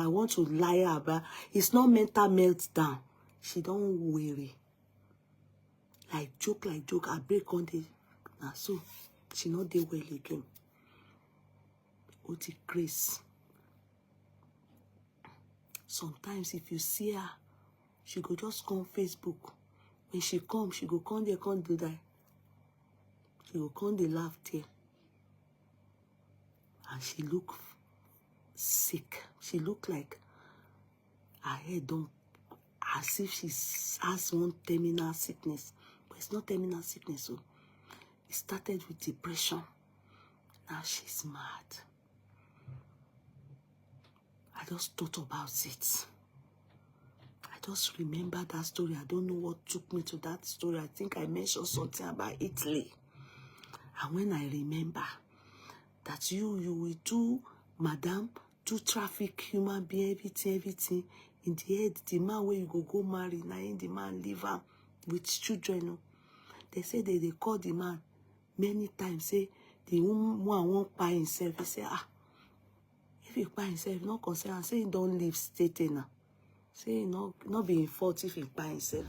want to lie about. It's not mental meltdown. She don't worry. Like joke. I break on the. Now so she not dey well again. Oti grace. Sometimes if you see her, she go just come Facebook. When she come, she go come there, come do that. She go come dey laugh there. And she look sick. She look like her head don't, as if she has one terminal sickness. But it's not terminal sickness. So it started with depression. Now she's mad. I just thought about it. I just remember that story. I don't know what took me to that story. I think I mentioned something about Italy. And when I remember that you will do, madam, do traffic, human being, everything. In the end, the man where you go marry, now in the man live with children. They say they call the man many times, say the woman won't buy himself. They say, if he buy himself, not concerned, say he don't live state now. Say not be in fault if he buy himself.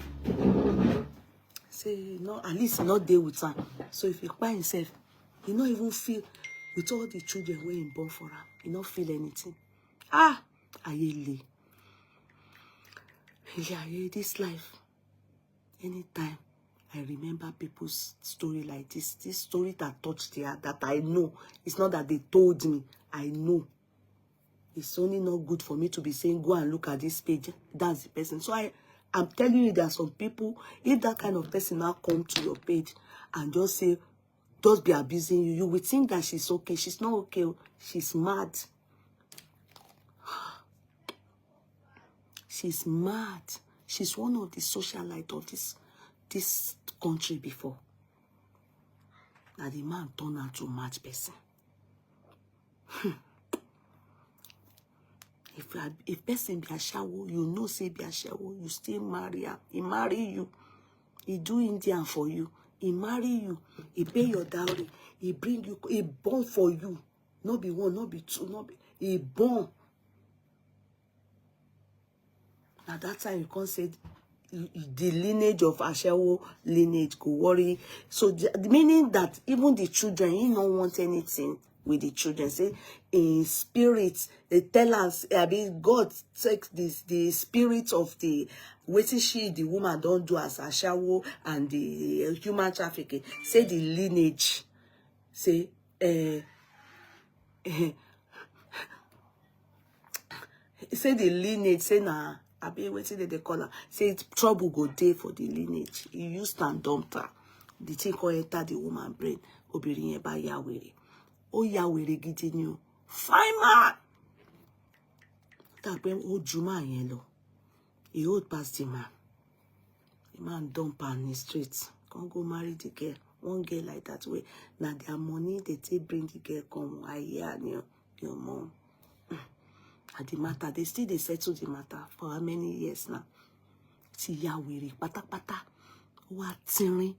Say no, at least he not deal with her. So if he buy himself, he not even feel with all the children where he born for her. He not feel anything. Ayele. Yeah, this life. Anytime I remember people's story like this story that touched the heart, that I know. It's not that they told me. I know. It's only not good for me to be saying, go and look at this page. That's the person. So I'm telling you, there are some people, if that kind of person now come to your page and just say, just be abusing you, you will think that she's okay. She's not okay. She's mad. She's mad. She's one of the socialite of this country before. Now the man turned out to match person. If person be a shawo, you know say be a shawo, you still marry her. He marry you. He do Indian for you. He marry you. He pay your dowry. He bring you. He born for you. Not be one, not be two, not be. He born. At that time, you can't say the lineage of Ashawo lineage go worry. So meaning that even the children, he don't want anything with the children. Say in spirit, they tell us, I mean, God takes the spirit of the waiting she, the woman don't do as Ashawo and the human trafficking. Say the lineage. Say say the lineage, say nah, I be waiting they call her. Say trouble go day for the lineage. He used and dumped her. The thing called enter the woman brain. Obirinye ba Yahweh. Oh Yahweh gidi ni o. Fine man. That when old Juma yellow. He old past the man. The man dump her in the streets. Can't go marry the girl. One girl like that way. Now their money they take bring the girl come. I hear your mom. At the matter, they settle the matter for how many years now? See Yahweh, pata pata, what tinny,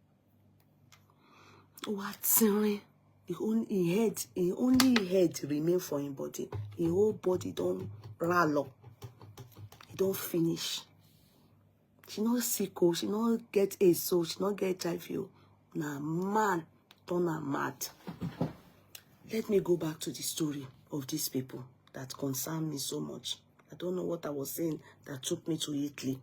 He only head remain for him body. His whole body don't rallo. He don't finish. She not sick, she not get AIDS, so she not get HIV. Nah, man, turn her mad. Let me go back to the story of these people that concern me so much. I don't know what I was saying that took me to Italy.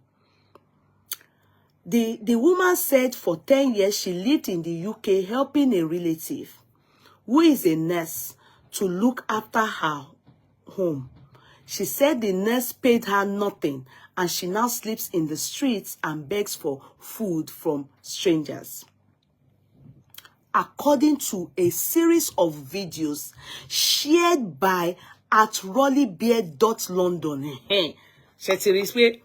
The woman said for 10 years she lived in the UK helping a relative who is a nurse to look after her home. She said the nurse paid her nothing and she now sleeps in the streets and begs for food from strangers. According to a series of videos shared by at rollybeard.london. Ṣé ti rí pé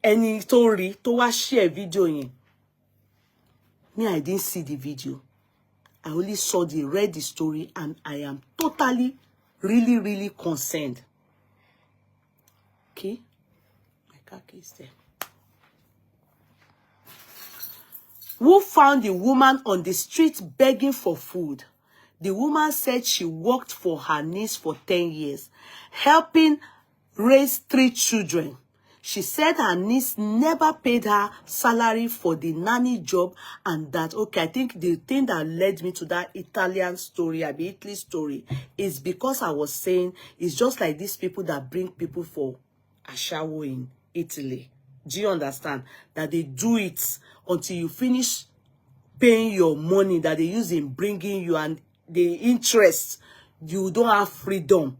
ẹni tó rí tó wá share video yẹn. Me, I didn't see the video. I only read the story, and I am totally, really, really concerned. Okay? My car key is there. Who found the woman on the street begging for food? The woman said she worked for her niece for 10 years, helping raise 3 children. She said her niece never paid her salary for the nanny job, and that, okay, I think the thing that led me to that Italian story, the Italy story, is because I was saying it's just like these people that bring people for Ashawo in Italy. Do you understand? That they do it until you finish paying your money that they use in bringing you, and the interest, you don't have freedom.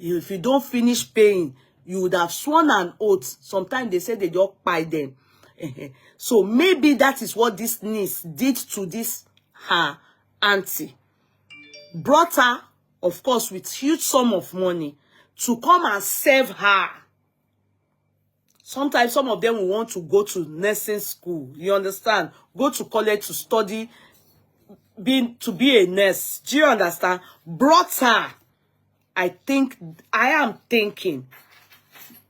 If you don't finish paying, you would have sworn an oath. Sometimes they say they don't buy them. So maybe that is what this niece did to this her auntie. Brought her, of course, with huge sum of money to come and serve her. Sometimes some of them will want to go to nursing school. You understand? Go to college to study, to be a nurse. Do you understand? Brought her. I am thinking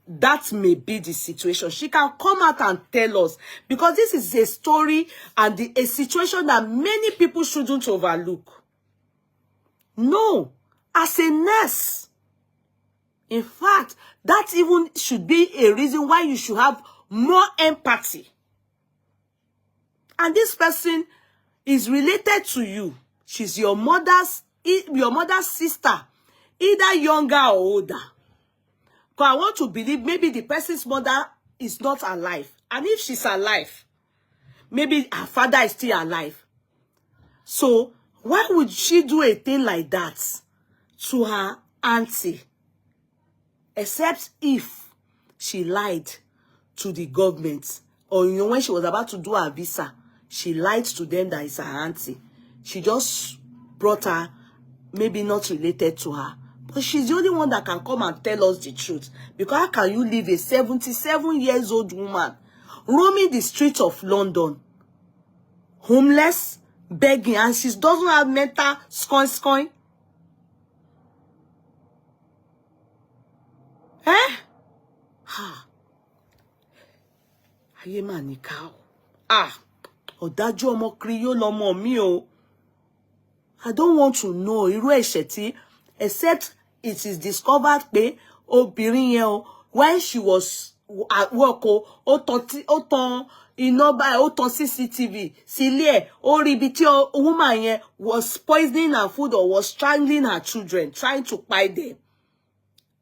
that may be the situation. She can come out and tell us, because this is a story and a situation that many people shouldn't overlook. No, as a nurse, in fact, that even should be a reason why you should have more empathy. And this person is related to you. She's your mother's sister, either younger or older. Because I want to believe maybe the person's mother is not alive. And if she's alive, maybe her father is still alive. So why would she do a thing like that to her auntie? Except if she lied to the government. Or, you know, when she was about to do her visa, she lied to them that it's her auntie. She just brought her, maybe not related to her. she's the only one that can come and tell us the truth. Because how can you leave a 77 years old woman roaming the streets of London, homeless, begging, and she doesn't have mental scoin? Eh? Ha. Ayé mà níkà o. Ah. Ọ̀dájú ọmọ Kriyo lọmọ mi o. I don't want to know irú ẹ̀ṣẹ̀ tí, except it is discovered pé obìnrin yẹn o, when she was at work o, ó tan iná báyìí, ó tan CCTV sílé ẹ̀, ó rí ibi tí woman yẹn was poisoning her food or was strangling her children, trying to buy them.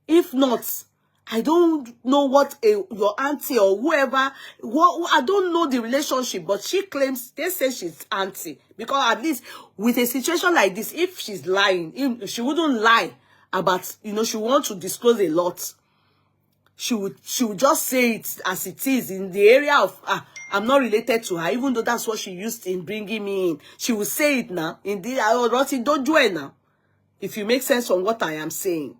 If not, I don't know what your auntie or whoever, I don't know the relationship, but she claims, they say she's auntie. Because at least with a situation like this, if she's lying, if she wouldn't lie about, you know, she wants to disclose a lot. She would just say it as it is in the area of, I'm not related to her, even though that's what she used in bringing me in. She will say it now. In the, don't do it now. If you make sense from what I am saying.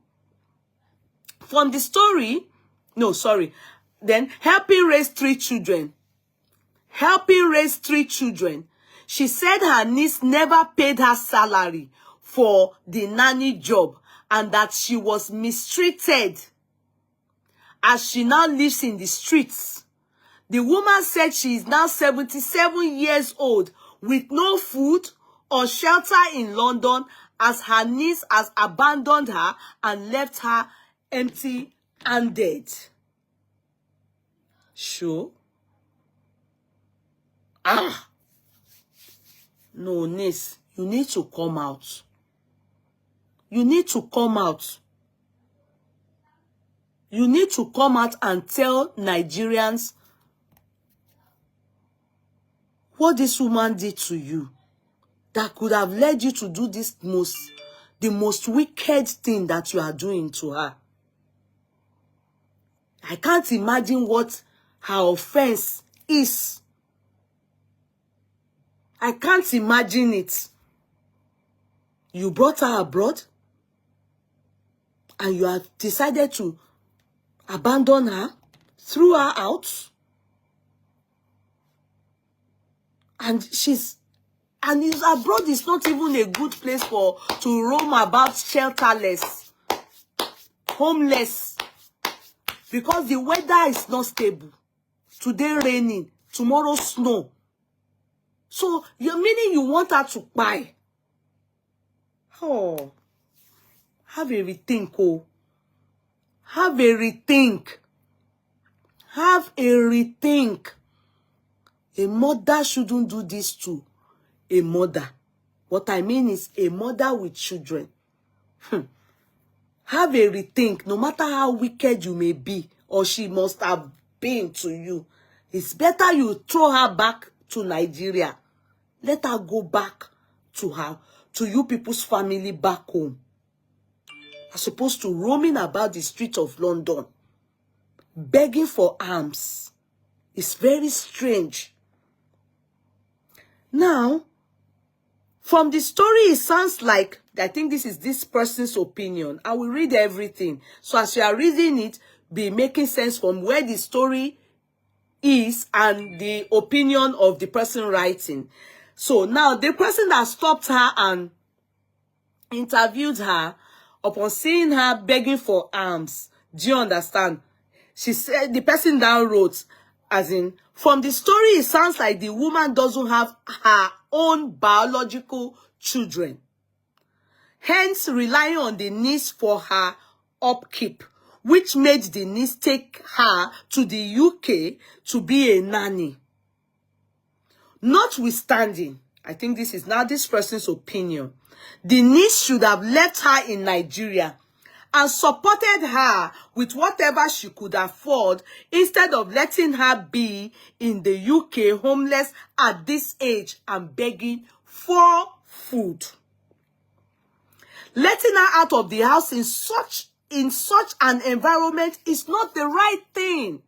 From the story, no, sorry. Then helping raise 3 children. Helping raise 3 children. She said her niece never paid her salary for the nanny job and that she was mistreated as she now lives in the streets. The woman said she is now 77 years old with no food or shelter in London as her niece has abandoned her and left her empty-handed. Sure. No, niece, you need to come out. You need to come out. You need to come out and tell Nigerians what this woman did to you that could have led you to do this the most wicked thing that you are doing to her. I can't imagine what her offense is. I can't imagine it. You brought her abroad and you have decided to abandon her, threw her out, and abroad is not even a good place to roam about shelterless, homeless, because the weather is not stable. Today raining, tomorrow snow. So you're meaning you want her to buy. Oh, have a rethink, oh. Have a rethink. Have a rethink. A mother shouldn't do this to a mother. What I mean is a mother with children. Have a rethink. No matter how wicked you may be, or she must have been to you, it's better you throw her back to Nigeria. Let her go back to you people's family back home. As opposed to roaming about the streets of London, begging for alms. It's very strange. Now, from the story, it sounds like, I think this is this person's opinion. I will read everything. So as you are reading it, be making sense from where the story is and the opinion of the person writing. So now, the person that stopped her and interviewed her, upon seeing her begging for alms, do you understand? She said, the person down wrote, as in, from the story, it sounds like the woman doesn't have her own biological children, hence relying on the niece for her upkeep, which made the niece take her to the UK to be a nanny. Notwithstanding, I think this is now this person's opinion, the niece should have left her in Nigeria and supported her with whatever she could afford instead of letting her be in the UK homeless at this age and begging for food. Letting her out of the house in such an environment is not the right thing.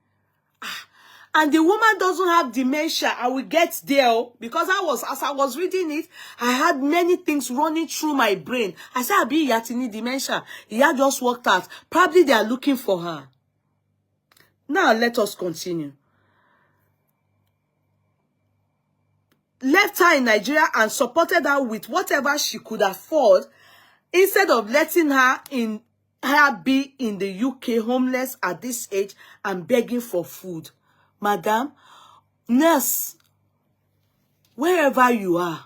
And the woman doesn't have dementia. I will get there because as I was reading it, I had many things running through my brain. I said, Abi Yatini dementia. Iya just walked out. Probably they are looking for her. Now let us continue. Left her in Nigeria and supported her with whatever she could afford, instead of letting her be in the UK homeless at this age and begging for food. Madam, nurse, wherever you are,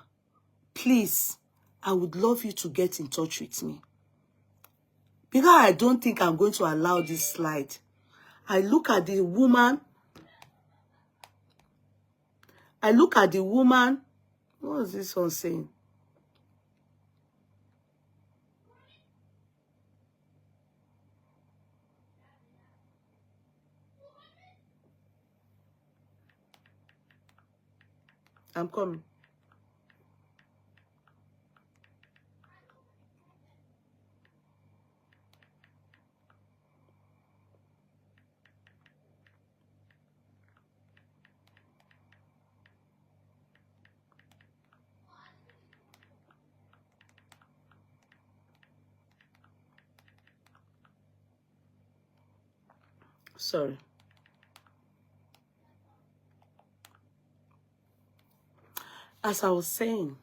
please, I would love you to get in touch with me. Because I don't think I'm going to allow this slide. I look at the woman. What is this one saying? I'm coming. Sorry. As I was saying,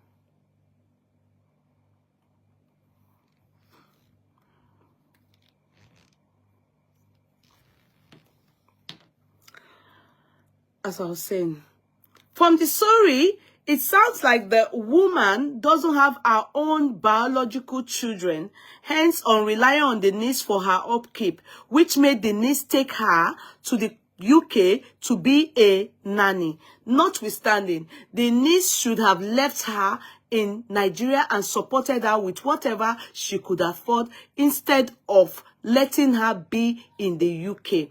from the story, it sounds like the woman doesn't have her own biological children, hence relying on the niece for her upkeep, which made the niece take her to the UK to be a nanny. Notwithstanding, the niece should have left her in Nigeria and supported her with whatever she could afford, instead of letting her be in the UK.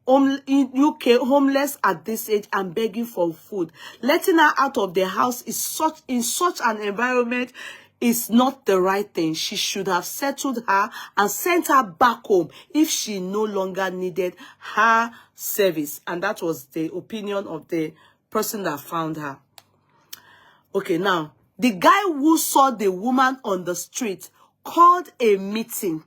In UK, homeless at this age and begging for food. Letting her out of the house in such an environment is not the right thing. She should have settled her and sent her back home if she no longer needed her service. And that was the opinion of the person that found her. Okay, now, the guy who saw the woman on the street called a meeting,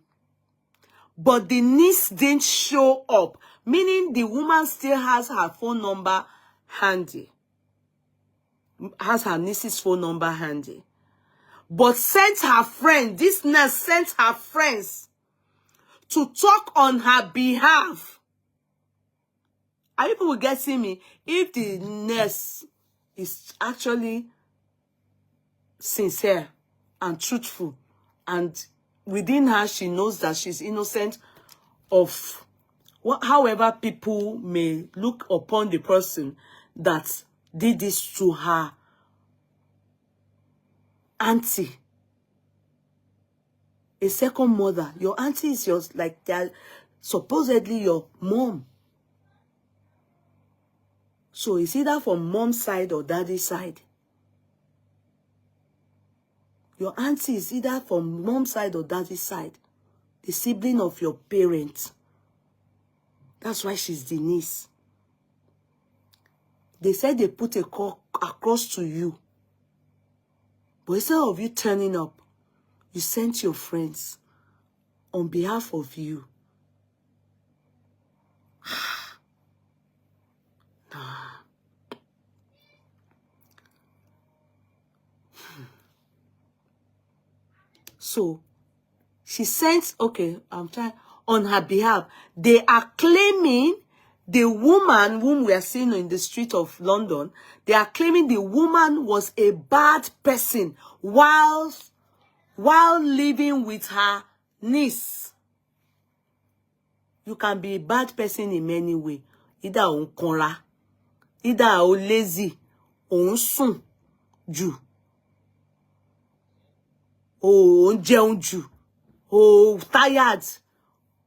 but the niece didn't show up, meaning the woman still has her phone number handy, has her niece's phone number handy, but sent her friend, this nurse sent her friends to talk on her behalf. Are you people getting me? If the nurse is actually sincere and truthful, and within her she knows that she's innocent of however people may look upon the person that did this to her auntie, a second mother. Your auntie is yours, like they're supposedly your mom. So it's either from mom's side or daddy's side. Your auntie is either from mom's side or daddy's side, the sibling of your parents. That's why she's the niece. They said they put a call across to you. But instead of you turning up, you sent your friends on behalf of you. So, she sent, okay, I'm trying, on her behalf. They are claiming the woman whom we are seeing in the street of London, they are claiming the woman was a bad person while living with her niece. You can be a bad person in many ways. Either on konra, either on lazy, on sùn jù, or on jẹun jù, or tired,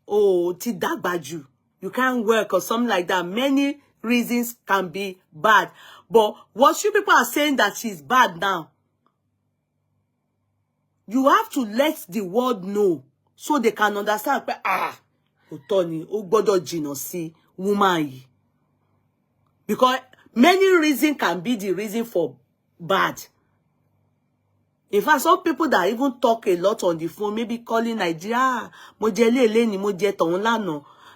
or ti dàgbà jù. You can't work or something like that. Many reasons can be bad. But what you people are saying that she's bad now, you have to let the world know so they can understand. Òótọ́ ni, ó gbọ́dọ̀ jìnnà sí woman yìí. Because many reasons can be the reason for bad. In fact, some people that even talk a lot on the phone, maybe calling Nigeria,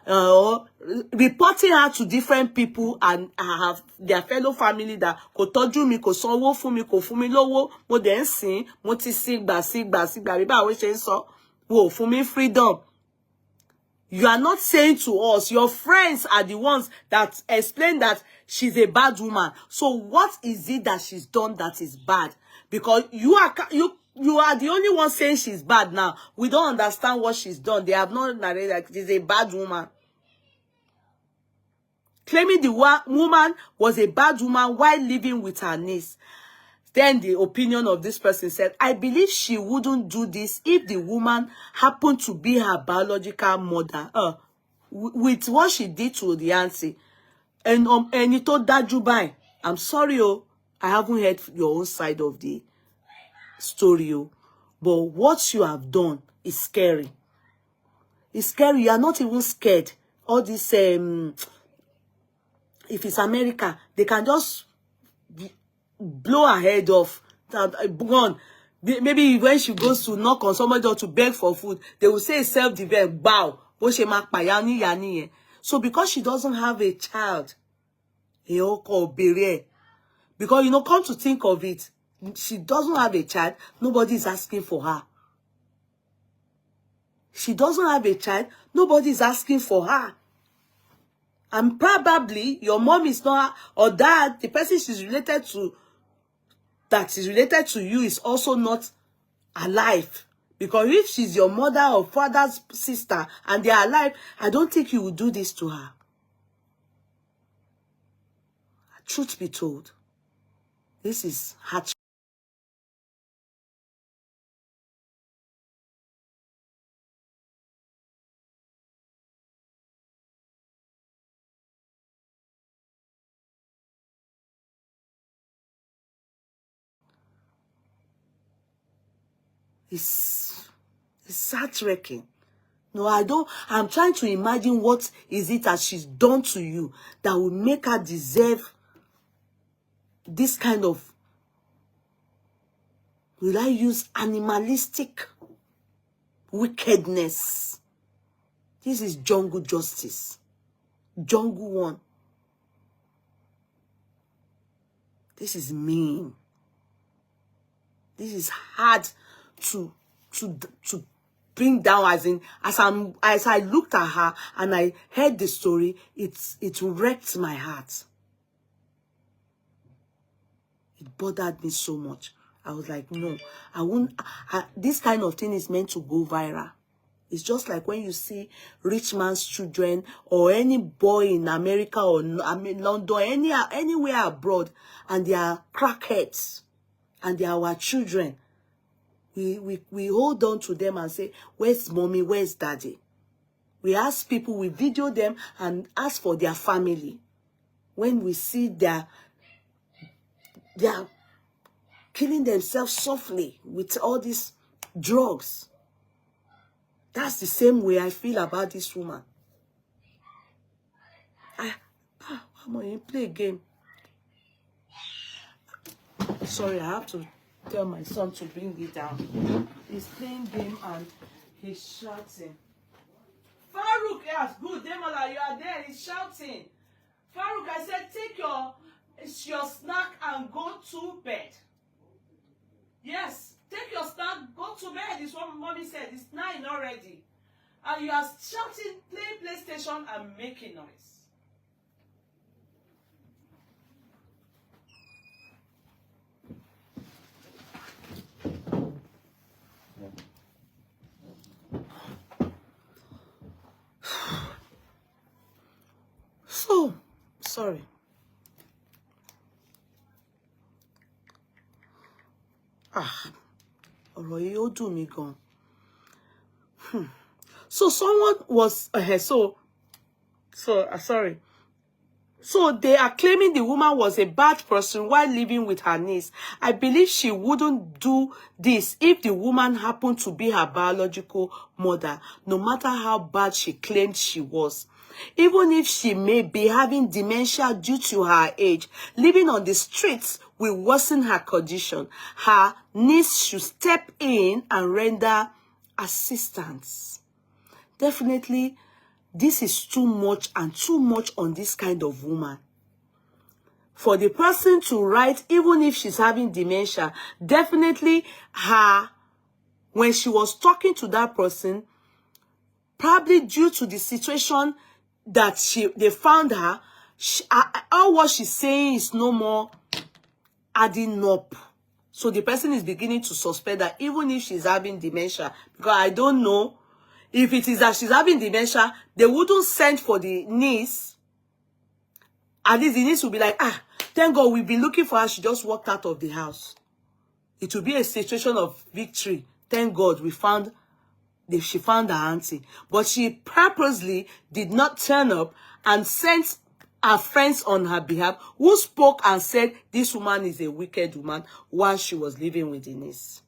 or reporting her to different people and have their fellow family that kò tọ́jú mi, kò sanwó fún mi, kò fún mi lówó, mo dẹ̀ ń sìn, mo ti sígbà bí báwo ṣe ń sọ, wò fún mi freedom. You are not saying to us, your friends are the ones that explain that she's a bad woman. So what is it that she's done that is bad? Because you are the only one saying she's bad now. We don't understand what she's done. They have not narrated that she's a bad woman. Claiming the woman was a bad woman while living with her niece. Then the opinion of this person said, I believe she wouldn't do this if the woman happened to be her biological mother. With what she did to the auntie. And he told that Dubai, I'm sorry, I haven't heard your own side of the story, but what you have done is scary. It's scary. You are not even scared. All this, if it's America, they can just blow her head off. Gone. Maybe when she goes to knock on somebody's door to beg for food, they will say self-defense, bow. So because she doesn't have a child, because, come to think of it, she doesn't have a child, nobody is asking for her. She doesn't have a child, nobody is asking for her. And probably your mom is not, or dad, the person she's related to, that is related to you is also not alive. Because if she's your mother or father's sister and they are alive, I don't think you would do this to her. Truth be told, this is her. It's heartbreaking. No, I don't. I'm trying to imagine what is it that she's done to you that will make her deserve this kind of, will I use animalistic wickedness? This is jungle justice. Jungle one. This is mean. This is hard to bring down, as I looked at her and I heard the story, it wrecked my heart. It bothered me so much. I was like, no, I won't. This kind of thing is meant to go viral. It's just like when you see rich man's children or any boy in America or London, anywhere abroad, and they are crackheads and they are our children. We hold on to them and say, where's mommy, where's daddy? We ask people, we video them and ask for their family. When we see they are killing themselves softly with all these drugs. That's the same way I feel about this woman. I'm going to play a game. Sorry, I have to tell my son to bring it down. He's playing game and he's shouting. Farouk, yes, good. Demola, you are there. He's shouting. Farouk, I said, take your snack and go to bed. Yes, take your snack, go to bed. Is what mommy said. It's 9 already. And you are shouting, play PlayStation and making noise. So, sorry. Ọ̀rọ̀ yìí ó dùn mí gan. So someone was sorry. So they are claiming the woman was a bad person while living with her niece. I believe she wouldn't do this if the woman happened to be her biological mother, no matter how bad she claimed she was. Even if she may be having dementia due to her age, living on the streets will worsen her condition. Her niece should step in and render assistance. Definitely, this is too much and too much on this kind of woman. For the person to write, even if she's having dementia, definitely when she was talking to that person, probably due to the situation that they found her, all what she's saying is no more adding up. So the person is beginning to suspect that even if she's having dementia, because I don't know, if it is that she's having dementia, they wouldn't send for the niece. At least the niece will be like, thank God we've been looking for her. She just walked out of the house. It will be a situation of victory. Thank God she found her auntie. But she purposely did not turn up and sent her friends on her behalf who spoke and said this woman is a wicked woman while she was living with the niece.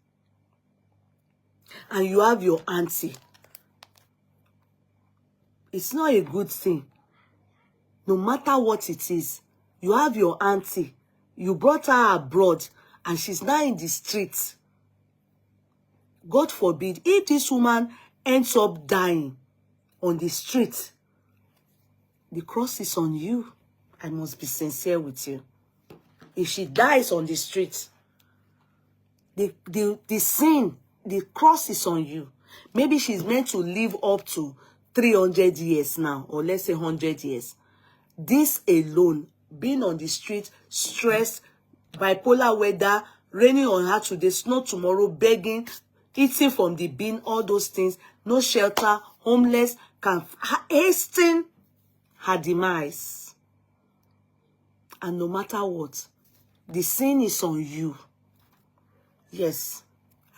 And you have your auntie. It's not a good thing. No matter what it is, you have your auntie. You brought her abroad and she's now in the streets. God forbid, if this woman ends up dying on the street, the cross is on you. I must be sincere with you. If she dies on the street, the sin, the cross is on you. Maybe she's meant to live up to 300 years now, or let's say 100 years. This alone, being on the street, stress, bipolar weather, raining on her today, snow tomorrow, begging, eating from the bin, all those things, no shelter, homeless, can hasten her demise. And no matter what, the sin is on you. Yes,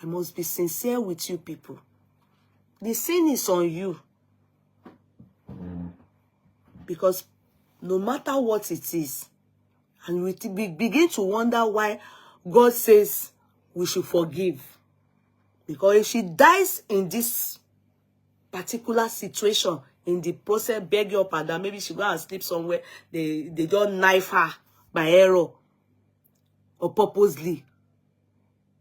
I must be sincere with you people. The sin is on you. Because no matter what it is, and we begin to wonder why God says we should forgive. Because if she dies in this particular situation, in the process, beg your pardon, maybe she go and sleep somewhere, they don't knife her by error or purposely.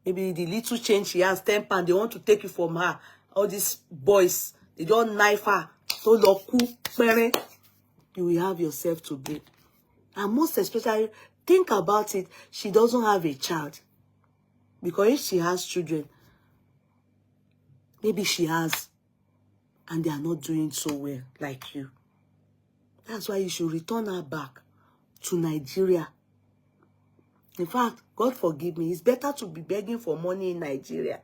Maybe the little change she has, 10 pounds, they want to take it from her. All these boys, they don't knife her. So you will have yourself to blame. And most especially, think about it, she doesn't have a child. Because if she has children, maybe she has, and they are not doing so well like you. That's why you should return her back to Nigeria. In fact, God forgive me, it's better to be begging for money in Nigeria,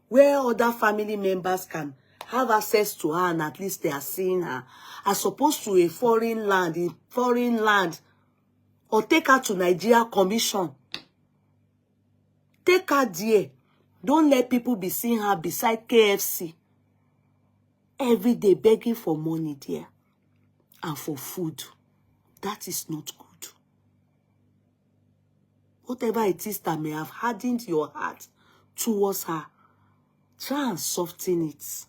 where other family members can have access to her and at least they are seeing her, as opposed to a foreign land, or take her to Nigeria commission. Take her there. Don't let people be seeing her beside KFC every day begging for money there and for food. That is not good. Whatever it is that may have hardened your heart towards her, try and soften it.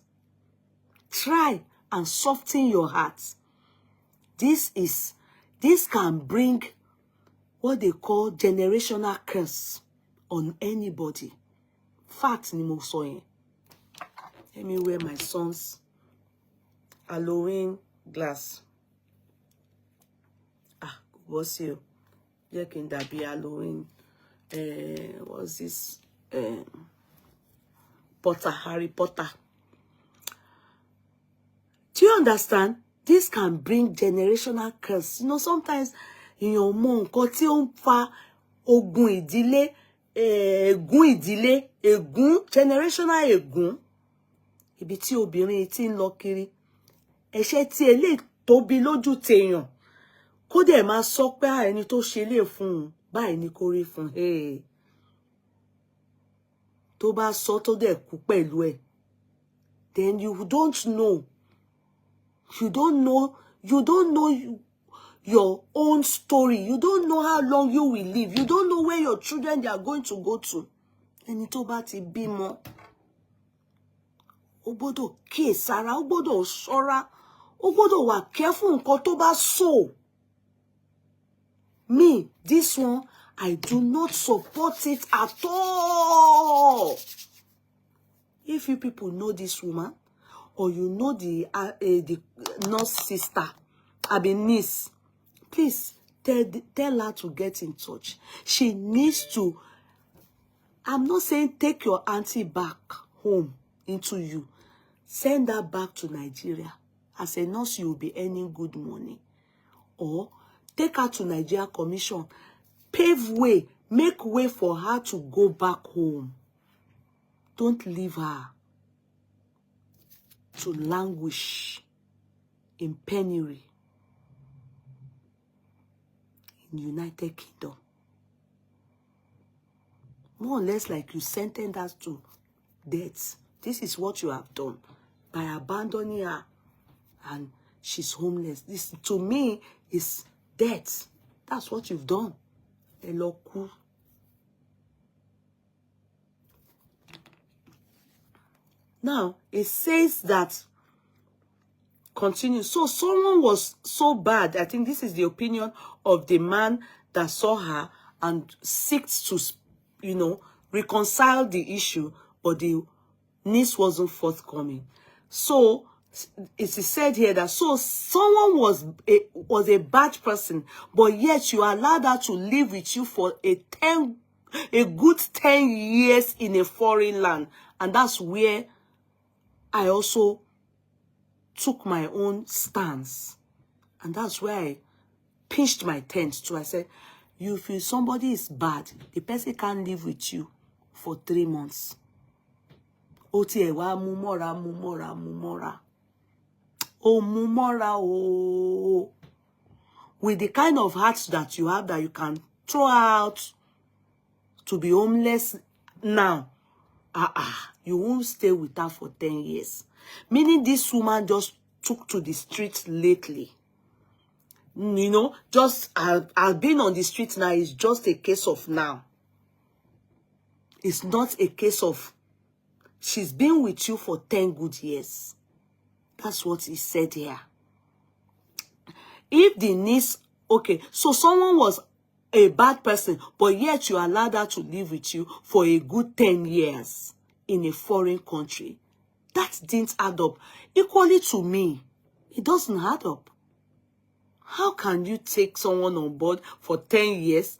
Try and soften your heart. This can bring what they call generational curse on anybody. Fact ni mo sọ yẹn. Let me wear my son's Halloween glass. What's you? Yeah, can that be Halloween? What's this? Harry Potter. Do you understand? This can bring generational curse. You know, sometimes in your mom, nǹkan tí ó ń fa ogun ìdílé, ègún, generational ègún. Ibi tí obìnrin tí ń lọ kiri. Ẹ̀ṣẹ̀ tí eléyìí tóbi lójú tèèyàn. Kó dẹ̀ máa sọ pé ẹni tó ṣe lè fún un, báyìí ni kó rí fún. Tó bá sọ tó dẹ̀ kú pẹ̀lú ẹ̀. Then you don't know. You don't know your own story. You don't know how long you will live. You don't know where your children they are going to go to. Ẹni tó bá ti bímọ, ó gbọ́dọ̀ kíyèsára, ó gbọ́dọ̀ ṣọ́ra, ó gbọ́dọ̀ wà careful nǹkan tó bá sow. Me, this one, I do not support it at all. If you people know this woman, or you know the nurse sister, niece, please tell her to get in touch. She needs to. I'm not saying take your auntie back home into you. Send her back to Nigeria. As a nurse, you will be earning good money. Or take her to Nigeria Commission. Pave way, make way for her to go back home. Don't leave her to languish in penury in United Kingdom. More or less like you sentenced us to death. This is what you have done by abandoning her, and she's homeless. This, to me, is death. That's what you've done. Eloku. Now, it says that, continue. So someone was so bad. I think this is the opinion of the man that saw her and seeks to, you know, reconcile the issue, but the niece wasn't forthcoming. So it is said here that so someone was a bad person, but yet you allowed her to live with you for a good 10 years in a foreign land. And that's where I also took my own stance. And that's where I pinched my tent too. I said, you feel somebody is bad, the person can't live with you for 3 months. Otiewa mumora. Oh, mumora, oh. With the kind of heart that you have, that you can throw out to be homeless now, you won't stay with her for 10 years. Meaning this woman just took to the streets lately. You know, just I've been on the streets now. It's just a case of now. It's not a case of she's been with you for 10 good years. That's what he said here. If the niece, okay, so someone was a bad person, but yet you allowed her to live with you for a good 10 years in a foreign country. That didn't add up. Equally to me, it doesn't add up. How can you take someone on board for 10 years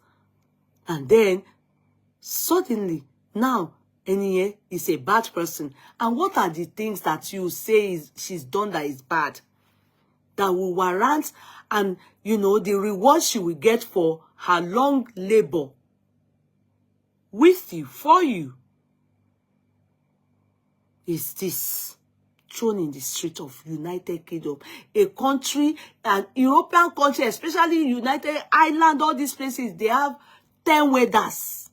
and then suddenly now Eniye is a bad person? And what are the things that you say she's done that is bad, that will warrant, and you know, the reward she will get for her long labor with you, for you, is this thrown in the street of United Kingdom, a country, an European country, especially United Ireland, all these places, they have 10 weathers.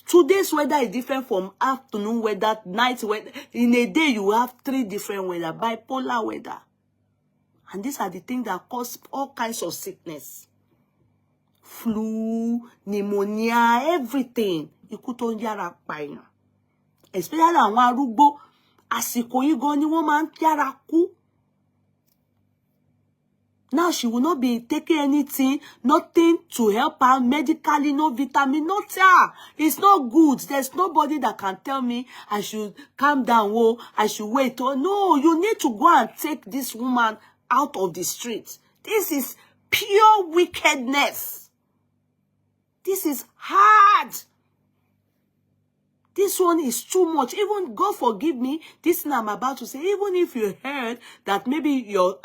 Today's weather is different from afternoon weather, night weather. In a day, you have 3 different weather, bipolar weather. And these are the things that cause all kinds of sickness. Flu, pneumonia, everything. Especially àwọn arúgbó, àsìkò yìí gan ni wọ́n máa ń yára kú. Now she will not be taking anything, nothing to help her medically, no vitamin, nothing. It's not good. There's nobody that can tell me I should calm down, oh, I should wait. Oh, no, you need to go and take this woman out of the street. This is pure wickedness. This is hard. This one is too much. Even, God forgive me, this thing I'm about to say, even if you heard that maybe your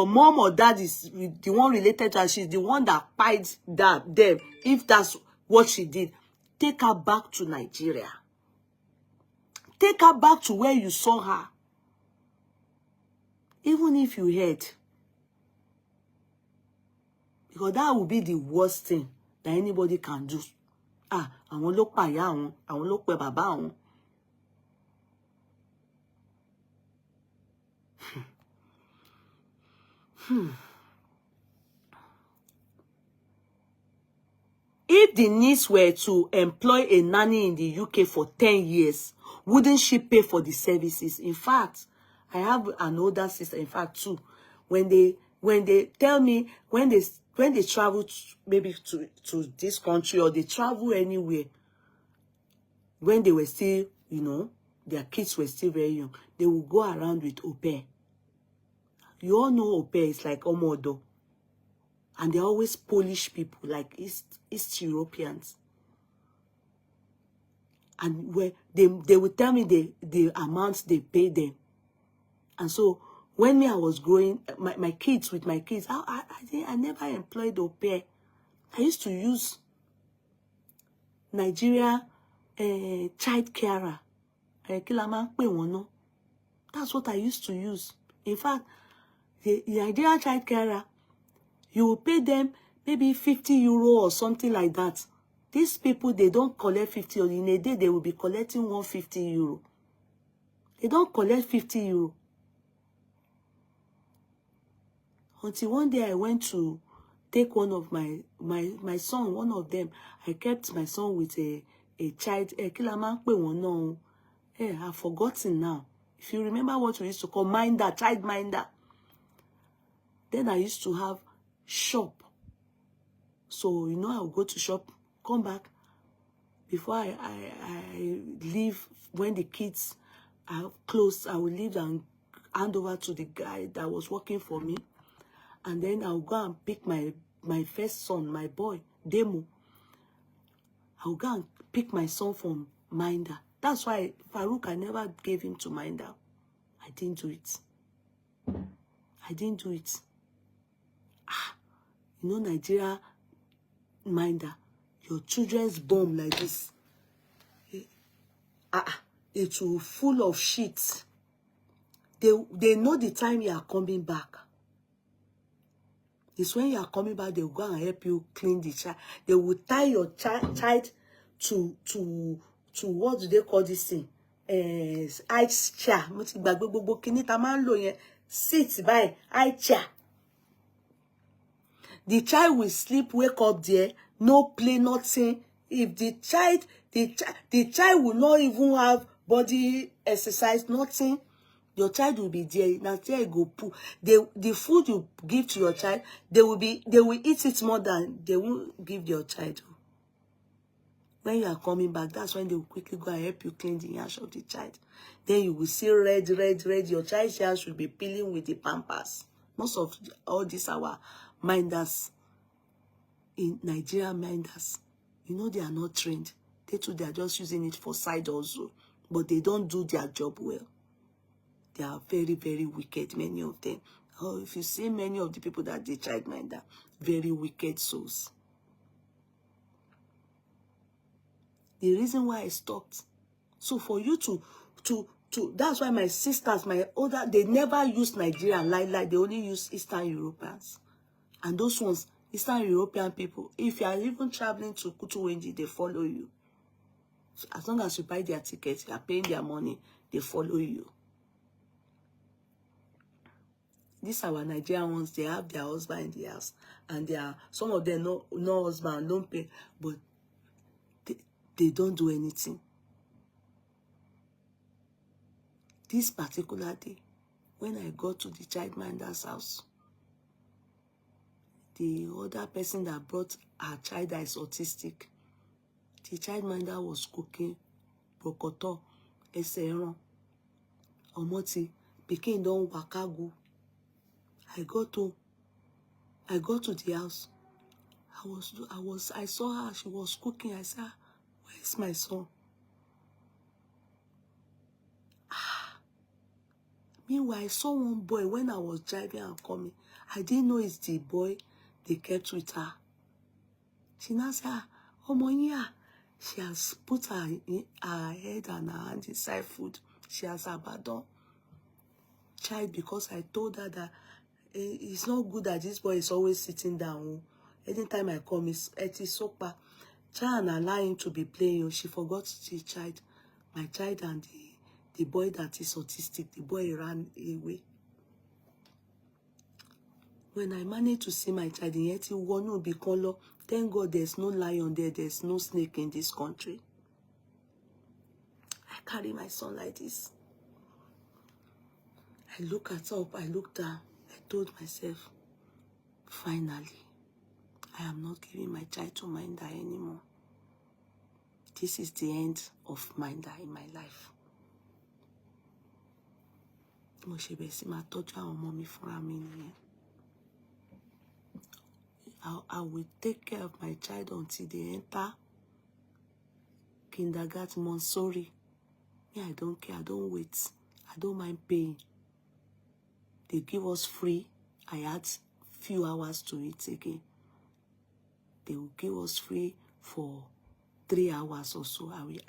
mom or dad is the one related to her, she's the one that pied them, if that's what she did, take her back to Nigeria. Take her back to where you saw her. Even if you heard. Because that would be the worst thing that anybody can do. Àwọn ló pa ìyá àwọn ló pa bàbá àwọn. the niece were to employ a nanny in the UK for 10 years, wouldn't she pay for the services? In fact, I have an older sister, in fact, two. When they tell me, when they travel maybe to this country, or they travel anywhere, when they were still, you know, their kids were still very young, they will go around with au pair. You all know au pair is like omodo. And they're always Polish people, like East Europeans. And where they will tell me the amounts they pay them. And so when I was growing, my kids, I never employed au pair. I used to use Nigeria child carer. That's what I used to use. In fact, the Nigerian child carer, you will pay them maybe 50 euro or something like that. These people, they don't collect 50 euro. In a day, they will be collecting 150 euro. They don't collect 50 euro. Until one day I went to take one of my son, one of them. I kept my son with a child. I've forgotten now. If you remember what we used to call minder, child minder. Then I used to have shop. So, you know, I'll go to shop, come back. Before I leave, when the kids are closed, I will leave and hand over to the guy that was working for me. And then I'll go and pick my first son, my boy, Demo. I'll go and pick my son from Minder. That's why Farouk, I never gave him to Minder. I didn't do it. I didn't do it. You know, Nigeria Minder, your children's bomb like this. It's full of shit. They know the time you are coming back. It's when you are coming back, they will go and help you clean the child. They will tie your child to what do they call this thing? Ice chair. Sit by ice chair. The child will sleep, wake up there, no play, nothing. If the child will not even have body exercise, nothing. Your child will be there. Now there you go poo. The food you give to your child, they will eat it more than they will give your child. When you are coming back, that's when they will quickly go and help you clean the ash of the child. Then you will see red. Your child's hands will be peeling with the pampers. Most of all these our minders in Nigeria minders, you know, they are not trained. They are just using it for side also, but they don't do their job well. They are very, very wicked, many of them. Oh, if you see many of the people that they childminder, very wicked souls. The reason why I stopped. So for you to that's why my sisters, my older, they never use Nigerian like they only use Eastern Europeans. And those ones, Eastern European people, if you are even traveling to Kutuwenji, they follow you. So as long as you buy their tickets, you are paying their money, they follow you. These are our Nigerian ones, they have their husband in the house. And some of them no husband, don't pay, but they don't do anything. This particular day, when I got to the childminder's house, the other person that brought her child that is autistic, the childminder was cooking brokoto, eseron, omoti, pikin don waka go. I got to the house. I saw her, she was cooking. I said, where's my son? Meanwhile, I saw one boy when I was driving and coming. I didn't know it's the boy they kept with her. She now said, oh, Monia, she has put her head and her hand inside food. She has abandoned child because I told her that it's not good that this boy is always sitting down. Anytime I come, it's so bad. Try and allow him to be playing. She forgot the child. My child and the boy that is autistic, the boy ran away. When I managed to see my child, yet you want to be color. Thank God there's no lion there, there's no snake in this country. I carry my son like this. I look up, I look down. I told myself, finally, I am not giving my child to Minder anymore. This is the end of Minder in my life. Mo ṣe bẹ̀rẹ̀ sí máa tọ́jú àwọn ọmọ mi fúnra mi nìyẹn. I will take care of my child until they enter kindergarten, Montessori. Me, I don't care. I don't wait. I don't mind paying. They give us free. I add few hours to it again. They will give us free for 3 hours or so. I will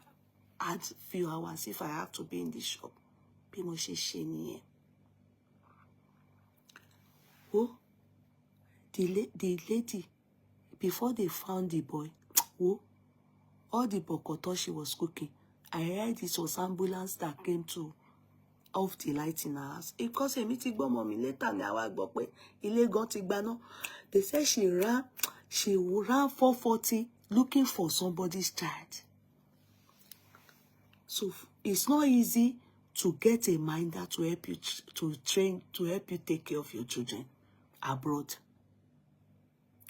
add few hours if I have to be in the shop. Bí mo ṣe ṣe nìyẹn. Oh, the lady, before they found the boy, oh, all the bokoto she was cooking, I heard it was ambulance that came to off the light in her house. Because èmi ti gbọ́ mọ́ mi later ni àwa gbọ́ pé ilé gan ti gbaná. They said she ran 440 looking for somebody's child. So it's not easy to get a minder to help you to help you take care of your children abroad.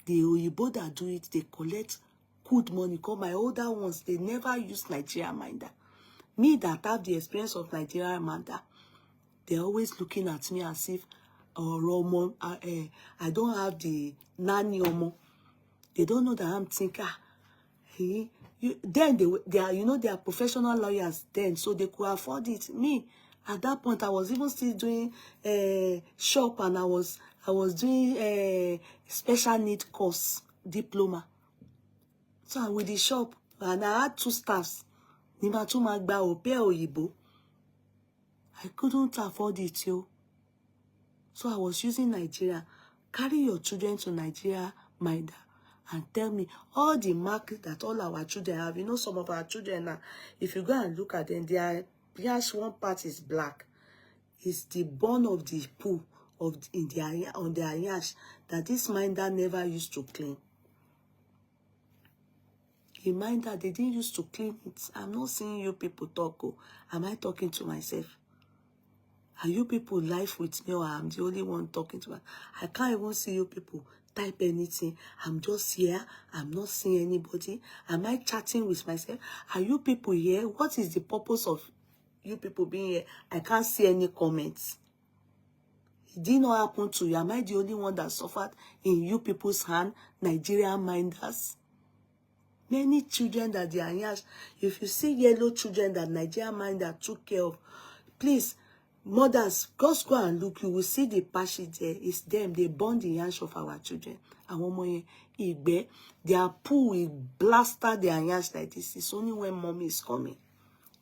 The Oyibo that do it, they collect good money. Because my older ones, they never use Nigeria minder. Me that have the experience of Nigeria minder, they're always looking at me as if, oh, I don't have the nanny omo. They don't know that I'm thinking, then they are, you know, they are professional lawyers then, so they could afford it. Me, at that point, I was even still doing shop, and I was doing special need course diploma. So I'm with the shop, and I had 2 staffs. I couldn't afford it, yo. So I was using Nigeria. Carry your children to Nigeria minder and tell me all the marks that all our children have. You know, some of our children now, if you go and look at them, their yash, one part is black. It's the bone of the poo on their yash that this minder never used to clean. A minder, they didn't used to clean it. I'm not seeing you people talk. Oh. Am I talking to myself? Are you people live with me, or I'm the only one talking to myself? I can't even see you people type anything. I'm just here. I'm not seeing anybody. Am I chatting with myself? Are you people here? What is the purpose of you people being here? I can't see any comments. It did not happen to you. Am I the only one that suffered in you people's hand? Nigerian minders. Many children that they are here. If you see yellow children that Nigerian minder took care of, please, mothers, just go and look. You will see the patches there. It's them. They burn the yansh of our children. And one more, their poo will blaster their yansh like this. It's only when mommy is coming.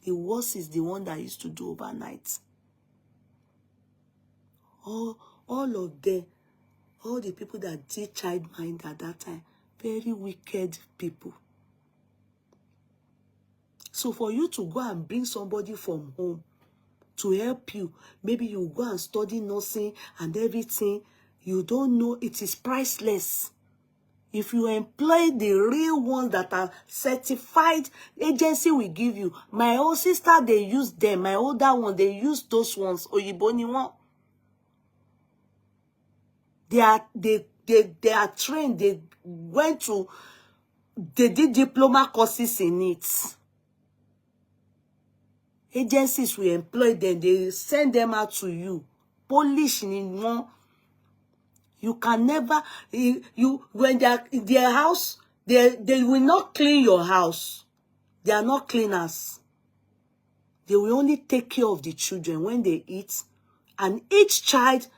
The worst is the one that used to do overnight. All of them, all the people that did child mind at that time, very wicked people. So for you to go and bring somebody from home to help you, maybe you go and study nursing and everything, you don't know, it is priceless. If you employ the real ones that are certified, agency will give you. My old sister, they use them. My older one, they use those ones. Oyibo ni won. They are trained. They did diploma courses in it. Agencies will employ them. They send them out to you. Polish in one. You can never, when they are in their house, they will not clean your house. They are not cleaners. They will only take care of the children when they eat. And each child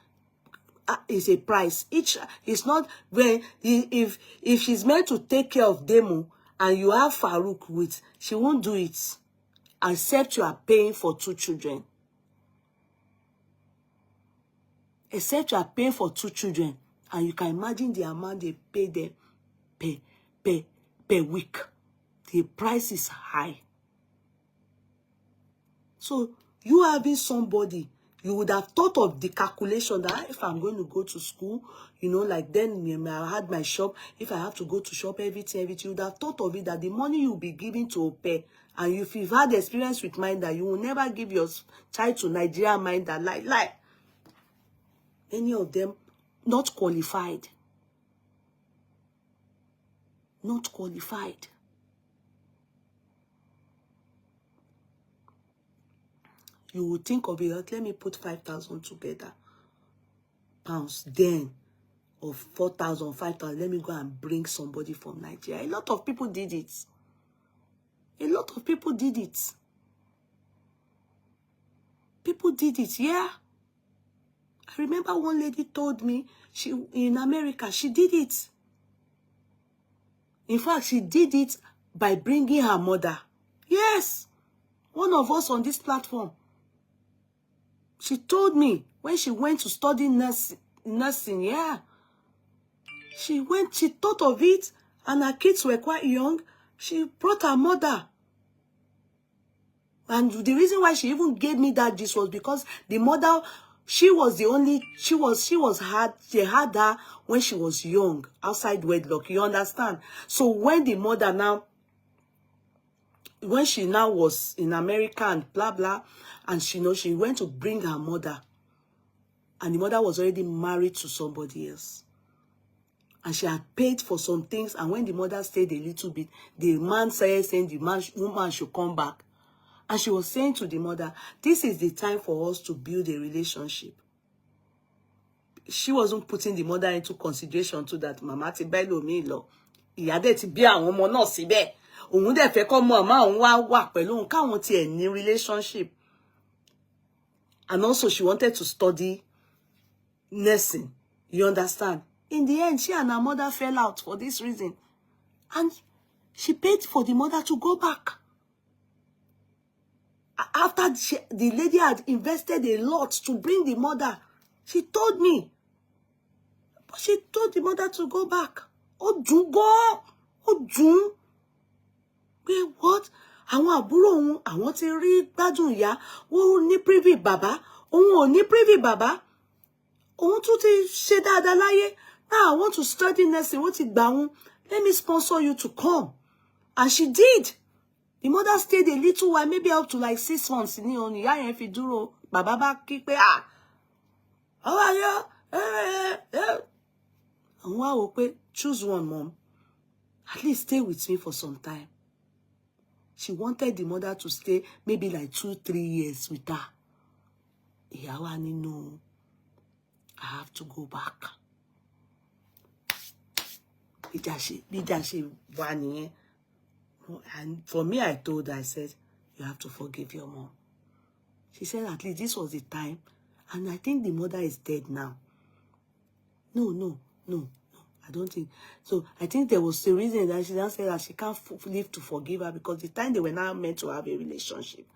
is a price. Each is not when, if she's meant to take care of Demo and you have Farouk with, she won't do it. Except you are paying for 2 children. Except you are paying for 2 children. And you can imagine the amount they pay them per week. The price is high. So you having somebody You would have thought of the calculation that if I'm going to go to school, you know, like then I had my shop. If I have to go to shop, everything, you would have thought of it that the money you'll be giving to pay. And if you've had experience with mind that you will never give your child to Nigerian mind that lie. Many of them not qualified. Not qualified. You would think of it, like, let me put 5,000 together. Pounds, then, of 4,000, 5,000, let me go and bring somebody from Nigeria. A lot of people did it. A lot of people did it. People did it, yeah. I remember one lady told me, in America, she did it. In fact, she did it by bringing her mother. Yes. One of us on this platform. She told me when she went to study nursing, yeah. She thought of it, and her kids were quite young. She brought her mother. And the reason why she even gave me that gist was because the mother, she had her when she was young, outside wedlock, you understand? So when the mother now, when she now was in America and blah, blah, and she went to bring her mother, and the mother was already married to somebody else. And she had paid for some things, and when the mother stayed a little bit, the man started saying the woman should come back. And she was saying to the mother, this is the time for us to build a relationship. She wasn't putting the mother into consideration to that. Mama ti belo mi lo. Ìyá dẹ̀ ti bí àwọn ọmọ náà síbẹ̀. Òun dẹ̀ fẹ́ kọ́ mama òun wà pẹ̀lú òun káwọn ti ẹ̀ ní relationship. And also she wanted to study nursing. You understand? In the end, she and her mother fell out for this reason. And she paid for the mother to go back. After the lady had invested a lot to bring the mother, she told me. But she told the mother to go back. Oh, do go. Oh, do. Wait, what? Àwọn àbúrò òun, àwọn ti rí gbádùn ìyá. Wọ́n ní privy bàbá. Òun ò ní privy bàbá. Òun tún ti ṣe dáadáa láyé. Now I want to study nursing. Wọ́n ti gbà òun. Let me sponsor you to come. And she did. The mother stayed a little while, maybe up to like 6 months. Ní òun ìyá yẹn fi dúró. Bàbá bá kí pé, how are you? And wá wò pé, choose one, mom. At least stay with me for some time. She wanted the mother to stay maybe like 2-3 years with her. Ìyá wa ní, no, I have to go back. Bíjà ṣe wà nìyẹn. And for me, I told her, I said, you have to forgive your mom. She said, at least this was the time. And I think the mother is dead now. No. I don't think. So I think there was a reason that she now said that she can't live to forgive her because the time they were now meant to have a relationship,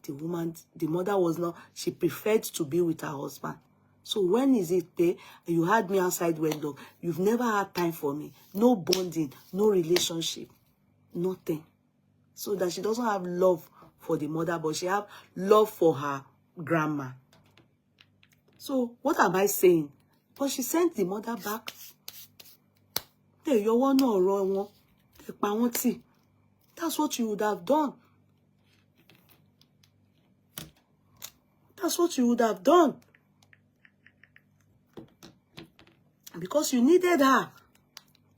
the mother was not, she preferred to be with her husband. So when is it, babe? You had me outside wedlock. You've never had time for me. No bonding, no relationship, nothing. So that she doesn't have love for the mother, but she have love for her grandma. So what am I saying? But she sent the mother back. That's what you would have done. That's what you would have done. Because you needed her.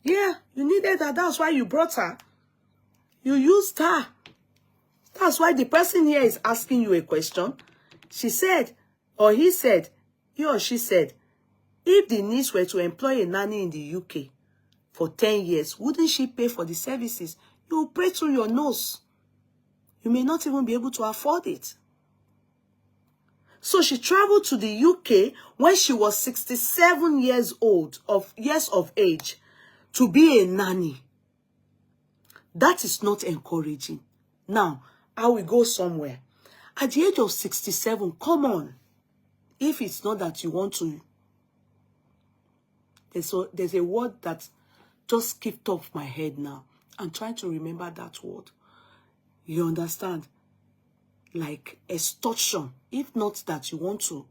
Yeah, you needed her. That's why you brought her. You used her. That's why the person here is asking you a question. She said, or he said, he or she said, if the niece were to employ a nanny in the UK for 10 years, wouldn't she pay for the services? You will pay through your nose. You may not even be able to afford it. So she traveled to the UK when she was 67 years of age to be a nanny. That is not encouraging. Now, I will go somewhere. At the age of 67, come on. If it's not that you want to, there's a word that just skipped off my head now. I'm trying to remember that word. You understand? like extortion, if not that you want to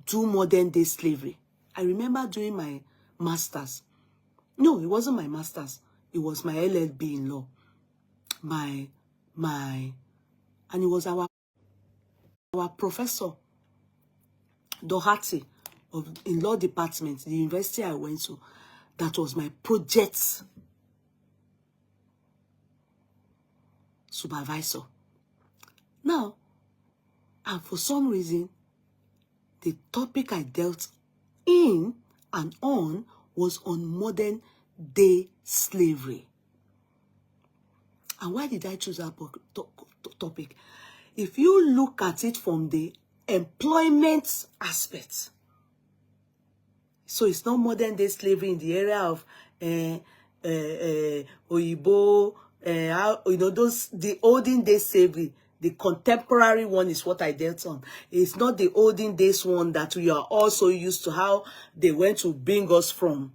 do modern day slavery. I remember doing my master's. No, it wasn't my master's. It was my LLB in law. And it was our professor, Doherty, in law department, the university I went to, that was my project supervisor. Now, and for some reason, the topic I dealt in and on was on modern day slavery. And why did I choose that topic? If you look at it from the employment aspect, so it's not modern day slavery in the area of Oyibo, those, the olden day slavery. The contemporary one is what I dealt on. It's not the olden days one that we are also used to, how they went to bring us from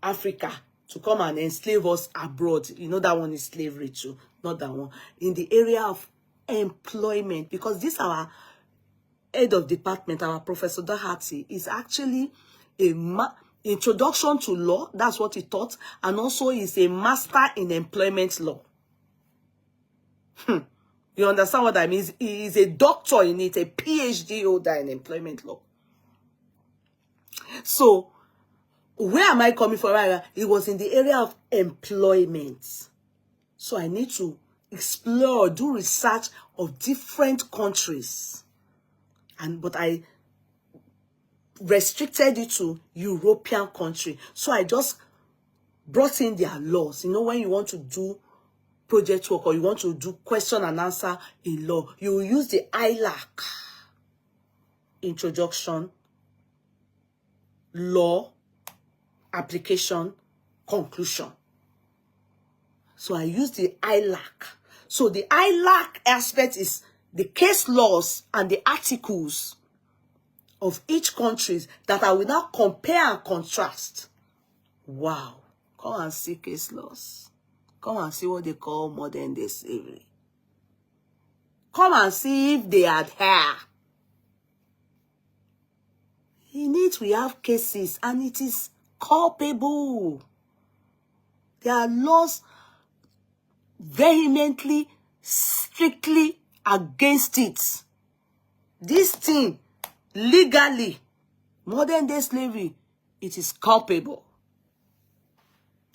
Africa to come and enslave us abroad. You know, that one is slavery too, not that one. In the area of employment, because this our head of department, our Professor Doherty, is actually a introduction to law. That's what he taught. And also is a master in employment law. You understand what I mean? He is a doctor in it, a PhD holder in employment law. So, where am I coming from? It was in the area of employment. So, I need to explore, do research of different countries. But I restricted it to European country. So, I just brought in their laws. You know, when you want to do project work or you want to do question and answer in law, you will use the ILAC, introduction, law, application, conclusion. So I use the ILAC. So the ILAC aspect is the case laws and the articles of each country that I will now compare and contrast. Wow. Come and see case laws. Come and see what they call modern day slavery. Come and see if they adhere. In it, we have cases, and it is culpable. There are laws vehemently, strictly against it. This thing, legally, modern day slavery, it is culpable.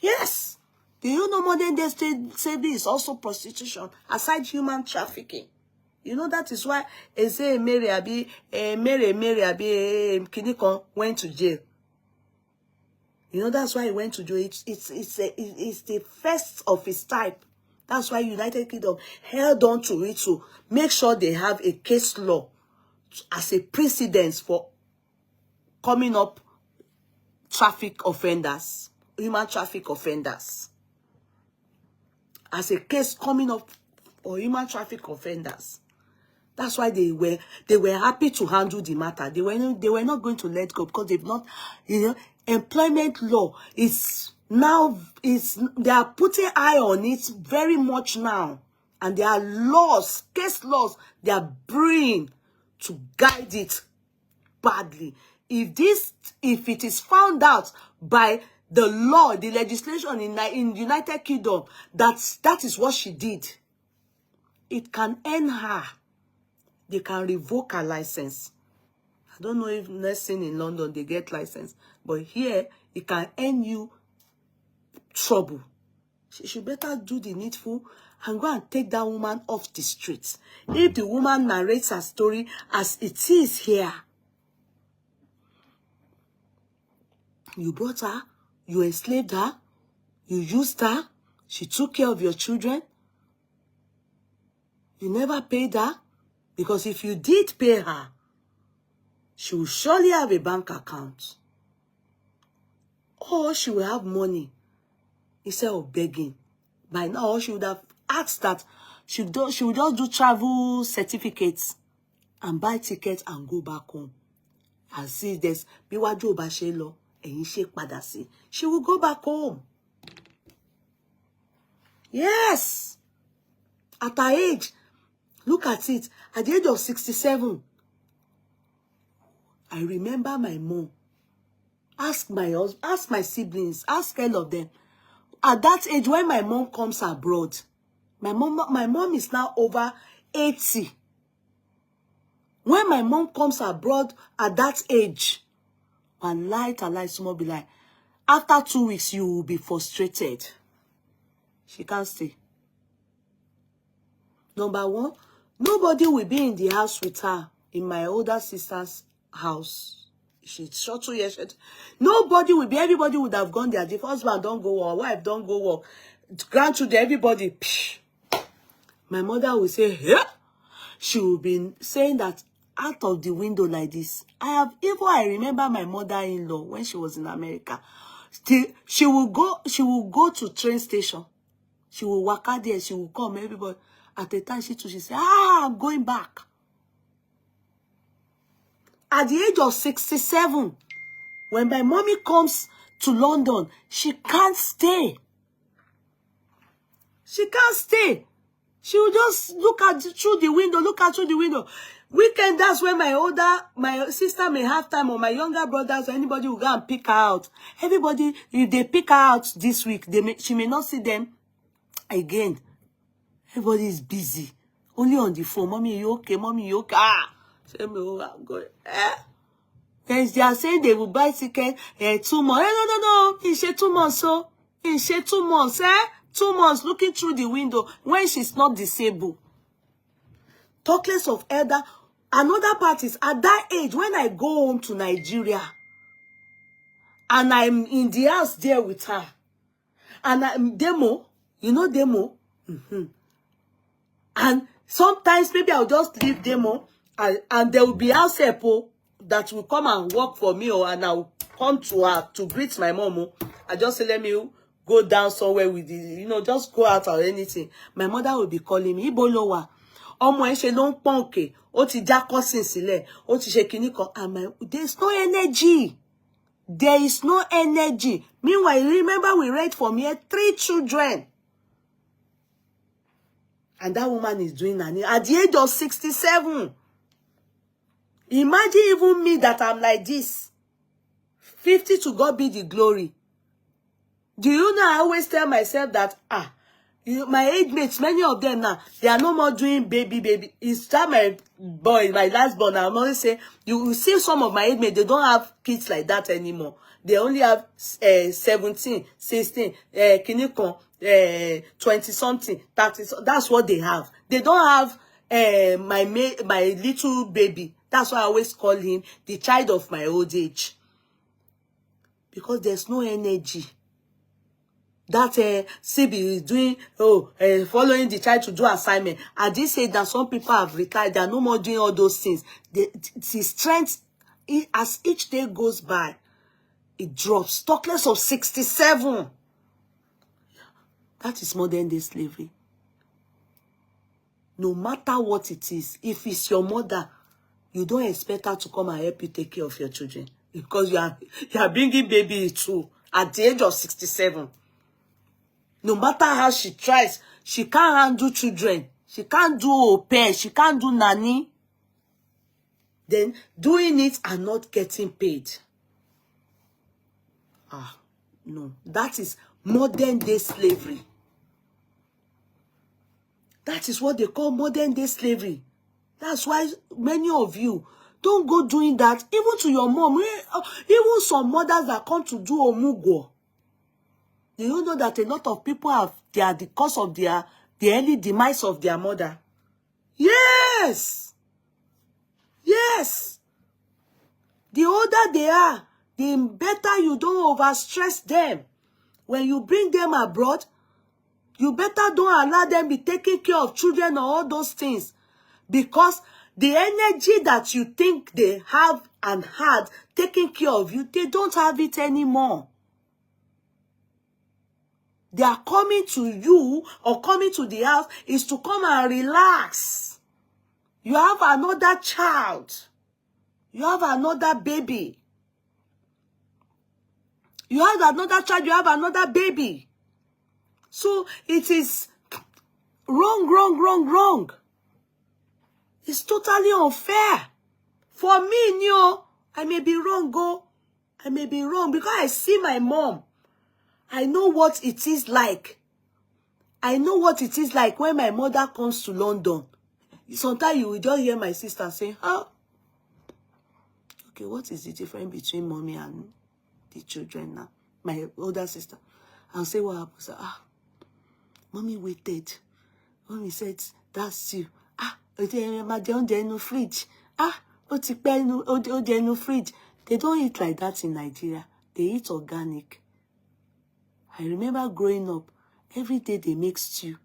Yes. Do you know modern day slavery is also prostitution, aside human trafficking? You know, that is why Mary Kinikon went to jail. You know, that's why he went to jail. It's the first of its type. That's why United Kingdom held on to it to make sure they have a case law as a precedence for coming up traffic offenders, human traffic offenders. As a case coming up for human traffic offenders. That's why they were happy to handle the matter. They were not going to let go because they've not, employment law is now, they are putting eye on it very much now. And there are laws, case laws, they are bringing to guide it badly. If it is found out by the law, the legislation in the United Kingdom, that is what she did, it can end her. They can revoke her license. I don't know if nursing in London, they get license. But here, it can end you trouble. She should better do the needful and go and take that woman off the streets. If the woman narrates her story as it is here, you brought her, you enslaved her, you used her, she took care of your children, you never paid her, because if you did pay her, she will surely have a bank account. Or she will have money instead of begging. By now, she would have asked that she would just do travel certificates and buy tickets and go back home. And see this, she will go back home. Yes. At her age, look at it. At the age of 67, I remember my mom. Ask my husband, ask my siblings, ask all of them. At that age, when my mom comes abroad, my mom is now over 80. When my mom comes abroad at that age, and someone be like, after 2 weeks, you will be frustrated. She can't stay. Number one, nobody will be in the house with her in my older sister's house. She's short 2 years. Nobody will be, everybody would have gone there. The husband don't go work, wife don't go work, grandchildren, everybody. Psh. My mother will say, yeah. She will be saying that out of the window like this. I remember my mother-in-law when she was in America. She will go to train station. She will work out there. She will come, everybody. At the time, she say, I'm going back. At the age of 67, when my mommy comes to London, she can't stay. She can't stay. She will just look out through the window, Weekend, that's when my sister may have time, or my younger brothers, or anybody will go and pick her out. Everybody, if they pick her out this week, she may not see them again. Everybody is busy. Only on the phone. Mommy, you okay? Mommy, you okay? Say me, I'm going. Then they are saying they will buy ticket 2 months. No. It's 2 months, so. It's 2 months, 2 months looking through the window when she's not disabled. Talk less of elder. Another part is, at that age, when I go home to Nigeria, and I'm in the house there with her, and I'm demo, you know demo? And sometimes maybe I'll just leave demo, and there will be house help that will come and work for me, and I'll come to her to greet my mom. I just say, let me go down somewhere with the, just go out or anything. My mother will be calling me, Ibolowa. Ọmọ ẹ ṣe ló ń pọ̀nkè, ó ti já cousin sílẹ̀, ó ti ṣe kinní kan. There's no energy. There is no energy. Meanwhile, remember we read from here 3 children. And that woman is doing that at the age of 67. Imagine even me that I'm like this. 50, to God be the glory. Do you know, I always tell myself that, my age mates, many of them now, they are no more doing baby. It's that my boy, my last born. I'm always saying, you will see some of my age mates, they don't have kids like that anymore. They only have 17, 16, 20 something, 30. That's what they have. They don't have my little baby. That's why I always call him the child of my old age. Because there's no energy. That CB is doing, following the child to do assignment. I did say that some people have retired. They are no more doing all those things. The strength, as each day goes by, it drops. Talk less of 67. That is modern day slavery. No matter what it is, if it's your mother, you don't expect her to come and help you take care of your children. Because you are bringing baby too at the age of 67. No matter how she tries, she can't handle children. She can't do au pair. She can't do nanny. Then doing it and not getting paid. No. That is modern day slavery. That is what they call modern day slavery. That's why many of you don't go doing that. Even to your mom. Even some mothers that come to do omugo. Do you know that a lot of people they are the cause of the early demise of their mother? Yes. Yes. The older they are, the better you don't overstress them. When you bring them abroad, you better don't allow them be taking care of children or all those things. Because the energy that you think they have and had taking care of you, they don't have it anymore. They are coming to you or coming to the house is to come and relax. You have another child. You have another baby. You have another child. You have another baby. So it is Wrong. It's totally unfair. For me, I may be wrong, I may be wrong because I see my mom. I know what it is like. I know what it is like when my mother comes to London. Sometimes you will just hear my sister say, "Oh, okay, what is the difference between mommy and the children now?" My older sister. I'll say, what happened? Say, mommy waited. Mommy said, that's you. No fridge. No fridge. They don't eat like that in Nigeria. They eat organic. I remember growing up, every day they make stew.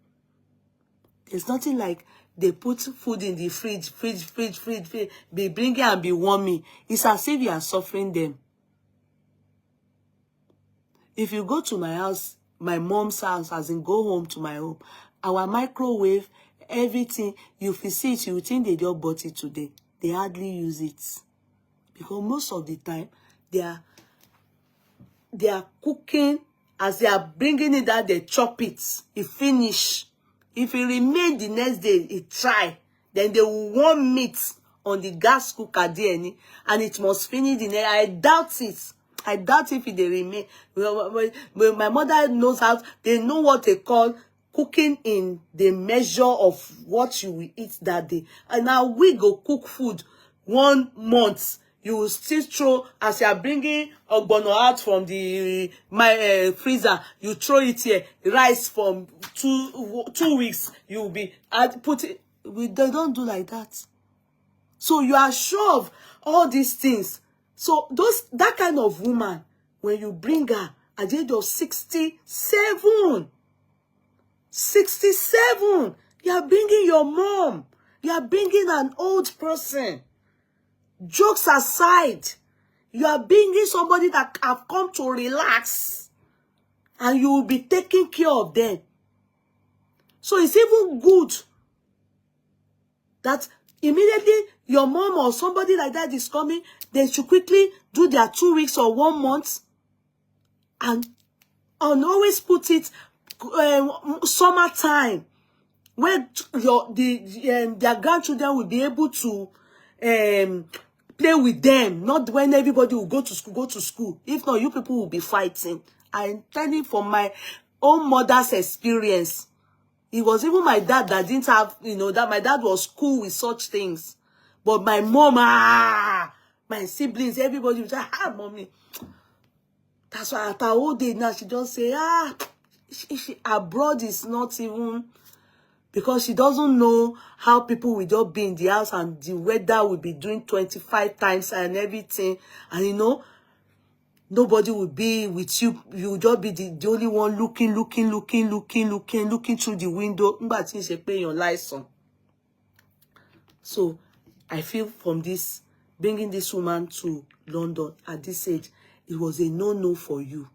There's nothing like they put food in the fridge. Be bringing and be warming. It's as if you are suffering them. If you go to my house, my mom's house, as in go home to my home, our microwave, everything, you see it, you think they just bought it today. They hardly use it. Because most of the time, they are cooking, as they are bringing it out, they chop it. It finish. If it remain the next day, it try. Then they will warm meat on the gas cooker there, and it must finish the next. I doubt it. I doubt if they remain. When my mother knows how, they know what they call cooking in the measure of what you will eat that day. And now we go cook food 1 month. You will still throw, as you are bringing ogbono out from the freezer, you throw it here. Rice from 2 weeks, you will be put it. They don't do like that. So you are sure of all these things. So that kind of woman, when you bring her at the age of 67, you are bringing your mom. You are bringing an old person. Jokes aside, you are bringing somebody that have come to relax, and you will be taking care of them. So it's even good that immediately your mom or somebody like that is coming, they should quickly do their 2 weeks or 1 month, and always put it summertime, where their grandchildren will be able to play with them, not when everybody will go to school. If not, you people will be fighting. I'm telling you from my own mother's experience. It was even my dad that didn't have, that my dad was cool with such things. But my mom, my siblings, everybody was like, mommy. That's why at her old age now, she just say, she abroad is not even, because she doesn't know how people will just be in the house and the weather will be doing 25 times and everything. And nobody will be with you. You will just be the only one looking through the window. So I feel from this, bringing this woman to London at this age, it was a no-no for you.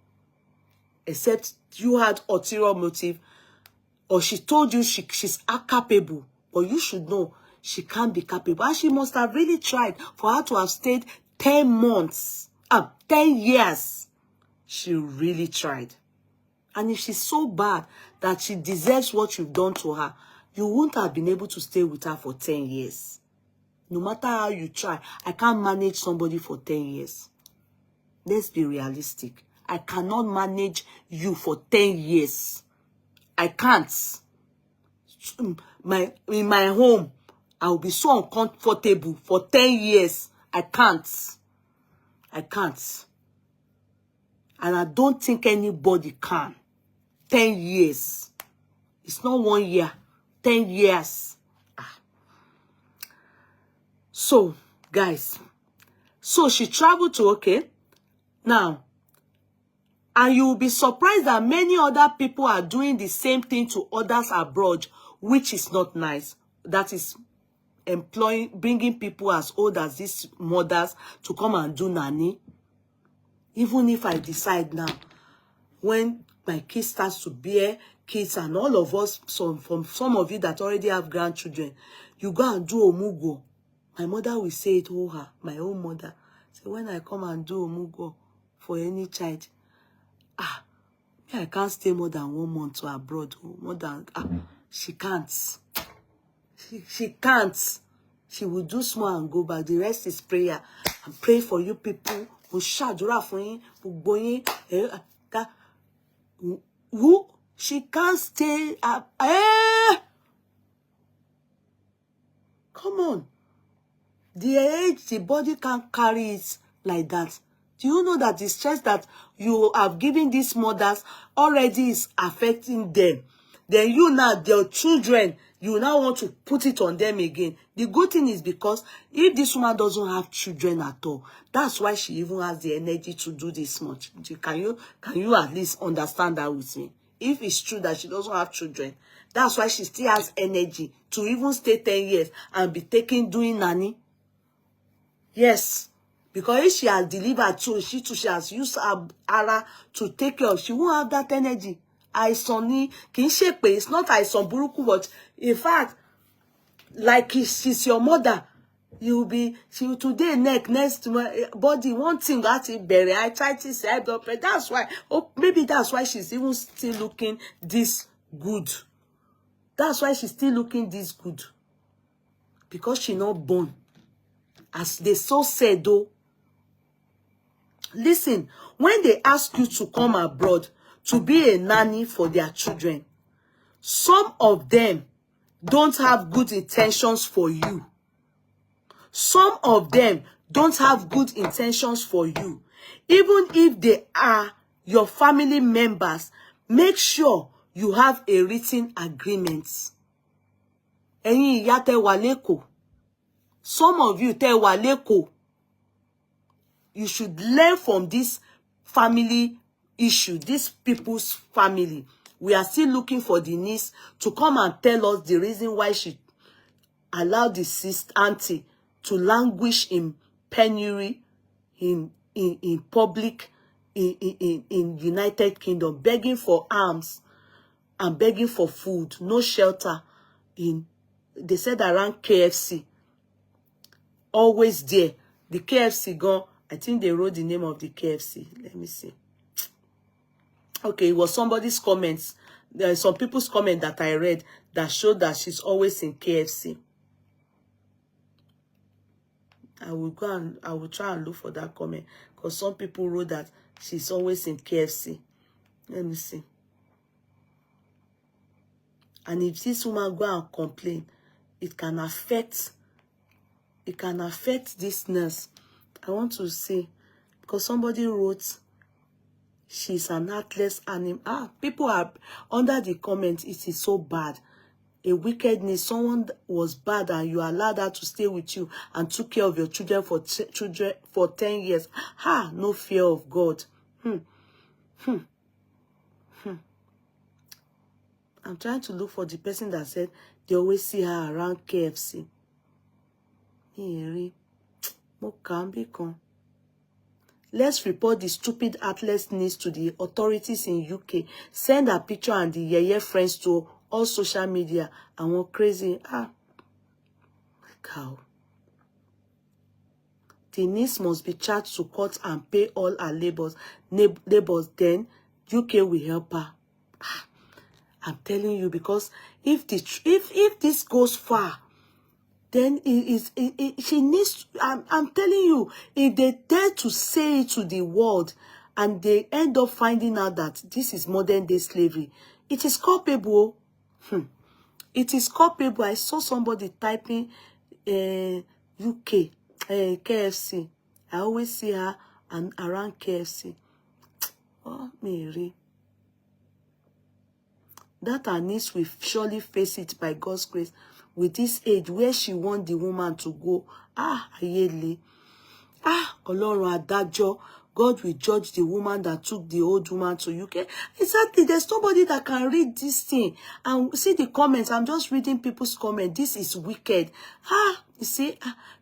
Except you had ulterior motive, or she told you she's capable, but you should know she can't be capable. And she must have really tried for her to have stayed 10 months, 10 years. She really tried. And if she's so bad that she deserves what you've done to her, you wouldn't have been able to stay with her for 10 years. No matter how you try, I can't manage somebody for 10 years. Let's be realistic. I cannot manage you for 10 years. I can't. In my home, I will be so uncomfortable for 10 years. I can't. And I don't think anybody can. 10 years. It's not 1 year. 10 years. So, guys. So, she traveled to, okay. Now, and you will be surprised that many other people are doing the same thing to others abroad, which is not nice. That is bringing people as old as these mothers to come and do nanny. Even if I decide now, when my kids starts to bear kids, and all of us, from some of you that already have grandchildren, you go and do omugo. My mother will say it, my own mother. So when I come and do omugo for any child, I can't stay more than 1 month to abroad. More than she can't. She can't. She will do small and go back. The rest is prayer. And pray for you people. Mo ṣàdúrà fún yín, gbogbo yín. Who? She can't stay up. Come on. The age, the body can't carry it like that. Do you know that the stress that you have given these mothers already is affecting them? Then you now, their children, you now want to put it on them again. The good thing is because if this woman doesn't have children at all, that's why she even has the energy to do this much. Can you at least understand that with me? If it's true that she doesn't have children, that's why she still has energy to even stay 10 years and be doing nanny. Yes. Because if she has delivered too, she has used her ara to take care of, she won't have that energy. Àìsàn ni, kì í ṣe pé, it's not àìsàn burúkú, but in fact, like she's your mother, you'll be, she today neck, next body, one thing that it bury, I try to say, that's why, maybe that's why she's even still looking this good. That's why she's still looking this good. Because she not born. As they so said though. Listen, when they ask you to come abroad to be a nanny for their children, some of them don't have good intentions for you. Some of them don't have good intentions for you. Even if they are your family members, make sure you have a written agreement. Ẹ̀yin ìyá tẹ́ wà lÉkòó. Some of you tẹ́ wà lÉkòó. You should learn from this family issue, this people's family. We are still looking for the niece to come and tell us the reason why she allowed the sister auntie to languish in penury in public in United Kingdom, begging for alms and begging for food, no shelter they said around KFC. Always there. The KFC gone. I think they wrote the name of the KFC. Let me see. Okay, it was somebody's comments. There are some people's comment that I read that showed that she's always in KFC. I will try and look for that comment because some people wrote that she's always in KFC. Let me see. And if this woman go and complain, it can affect this nurse. I want to say, because somebody wrote, she's an heartless animal. People are under the comments, it is so bad. A wickedness, someone was bad and you allowed her to stay with you and took care of your children for 10 years. No fear of God. I'm trying to look for the person that said they always see her around KFC. Let's report the stupid heartless niece to the authorities in UK. Send a picture and the yeye friends to all social media. And we're crazy. Cow. The niece must be charged to court and pay all her labors. Then UK will help her. I'm telling you, because if this goes far, then she needs. I'm telling you, if they dare to say it to the world, and they end up finding out that this is modern day slavery, it is culpable. It is culpable. I saw somebody typing UK KFC. I always see her and around KFC. Oh, Mary. That her niece will surely face it by God's grace. With this age, where she want the woman to go. Ayele. Ọlọ́run adájọ́. God will judge the woman that took the old woman to UK. Exactly. There's nobody that can read this thing. And see the comments. I'm just reading people's comments. This is wicked. You see,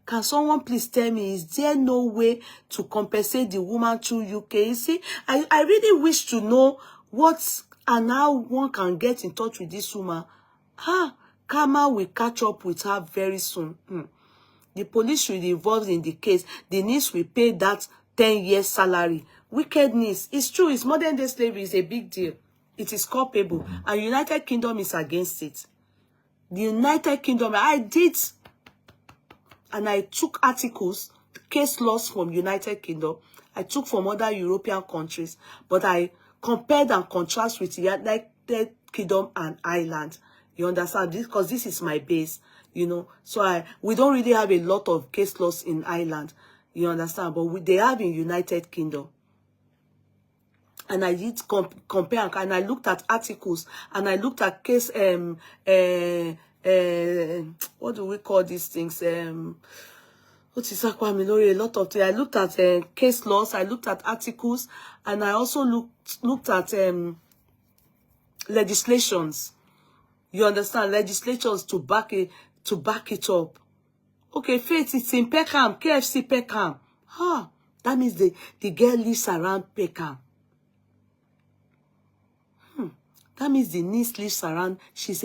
can someone please tell me, is there no way to compensate the woman to UK? You see, I really wish to know what and how one can get in touch with this woman. Karma will catch up with her very soon. The police should be involved in the case. The niece will pay that 10 years salary. Wickedness. It's true. It's modern day slavery. It's a big deal. It is culpable. And United Kingdom is against it. The United Kingdom, I did, and I took articles, case laws from United Kingdom. I took from other European countries, but I compared and contrast with United Kingdom and Ireland. You understand this? Because this is my base, you know. So we don't really have a lot of case laws in Ireland. You understand? But they have in United Kingdom. And I did compare, and I looked at articles, and I looked at case, what do we call these things? What is that? A lot of things. I looked at case laws, I looked at articles, and I also looked at legislations. You understand? Legislations to back it up. Okay, Faith, it's in Peckham, KFC Peckham. Huh. That means the girl lives around Peckham. That means the niece lives around. She's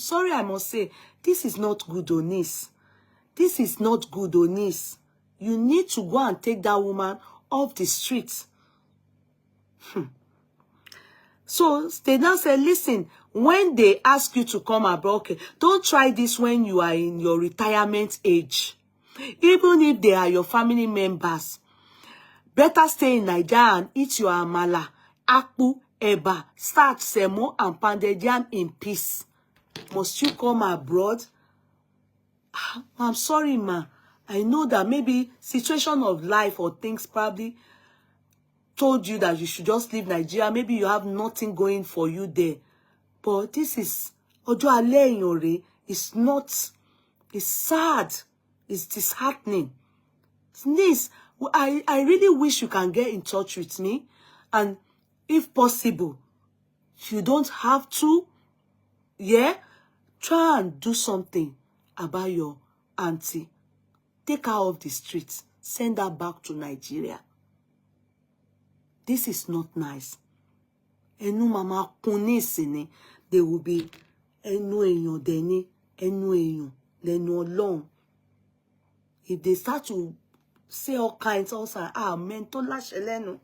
sorry, I must say, this is not good, niece. This is not good, niece. You need to go and take that woman off the streets. So they now say, listen, when they ask you to come abroad, okay, don't try this when you are in your retirement age. Even if they are your family members, better stay in Nigeria and eat your amala, akpu, eba, starch, semo, and pounded yam in peace. Must you come abroad? I'm sorry, ma. I know that maybe situation of life or things probably told you that you should just leave Nigeria. Maybe you have nothing going for you there. But this is Ojo Ale Yore. It's not. It's sad. It's disheartening. Niece, I really wish you can get in touch with me. And if possible, you don't have to, yeah, try and do something about your auntie. Take her off the streets. Send her back to Nigeria. This is not nice. Enu mama kuni sini. They will be enu eyan deni, enu eyan lenu Ọlọ́run. If they start to say all kinds, also, mental lashe lenu.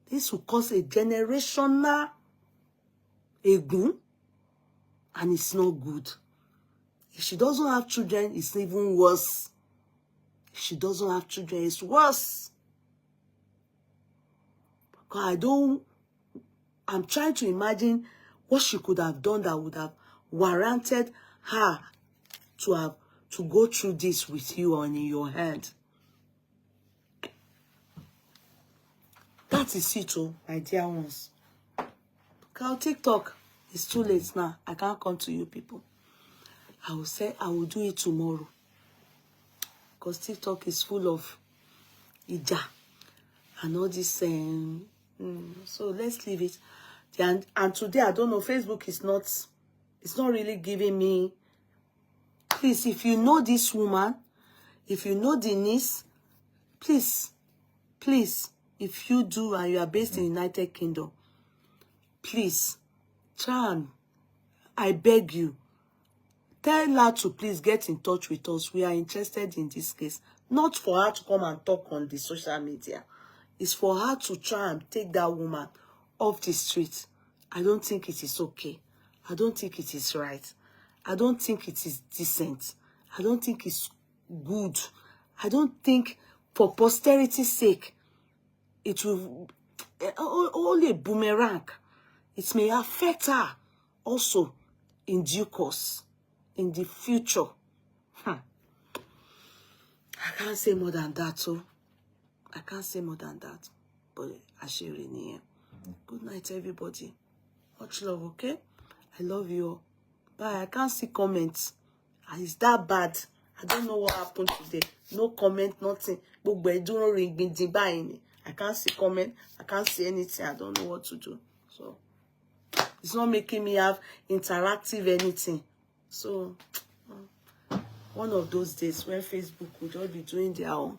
This will cause a generational egun, and it's not good. If she doesn't have children, it's even worse. If she doesn't have children, it's worse. Because I'm trying to imagine what she could have done that would have warranted her to go through this with you on in your hand. That is it, my dear ones. Because TikTok is too late now. I can't come to you people. I will say I will do it tomorrow. Because TikTok is full of ija and all this. So let's leave it. And today, I don't know, Facebook is not, it's not really giving me. Please, if you know this woman, if you know the niece, please, if you do and you are based in the United Kingdom, please, try and, I beg you, tell her to please get in touch with us. We are interested in this case. Not for her to come and talk on the social media. It's for her to try and take that woman off the street. I don't think it is okay. I don't think it is right. I don't think it is decent. I don't think it's good. I don't think for posterity's sake, it will only boomerang. It may affect her also in due course, in the future. I can't say more than that, so I can't say more than that. But I share it here. Good night, everybody. Much love, okay? I love you all. Bye. I can't see comments. It's that bad. I don't know what happened today. No comment, nothing. I can't see comment. I can't see anything. I don't know what to do. So it's not making me have interactive anything. So one of those days when Facebook will just be doing their own.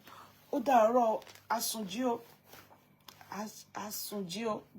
Ó dàárọ̀, asunjio.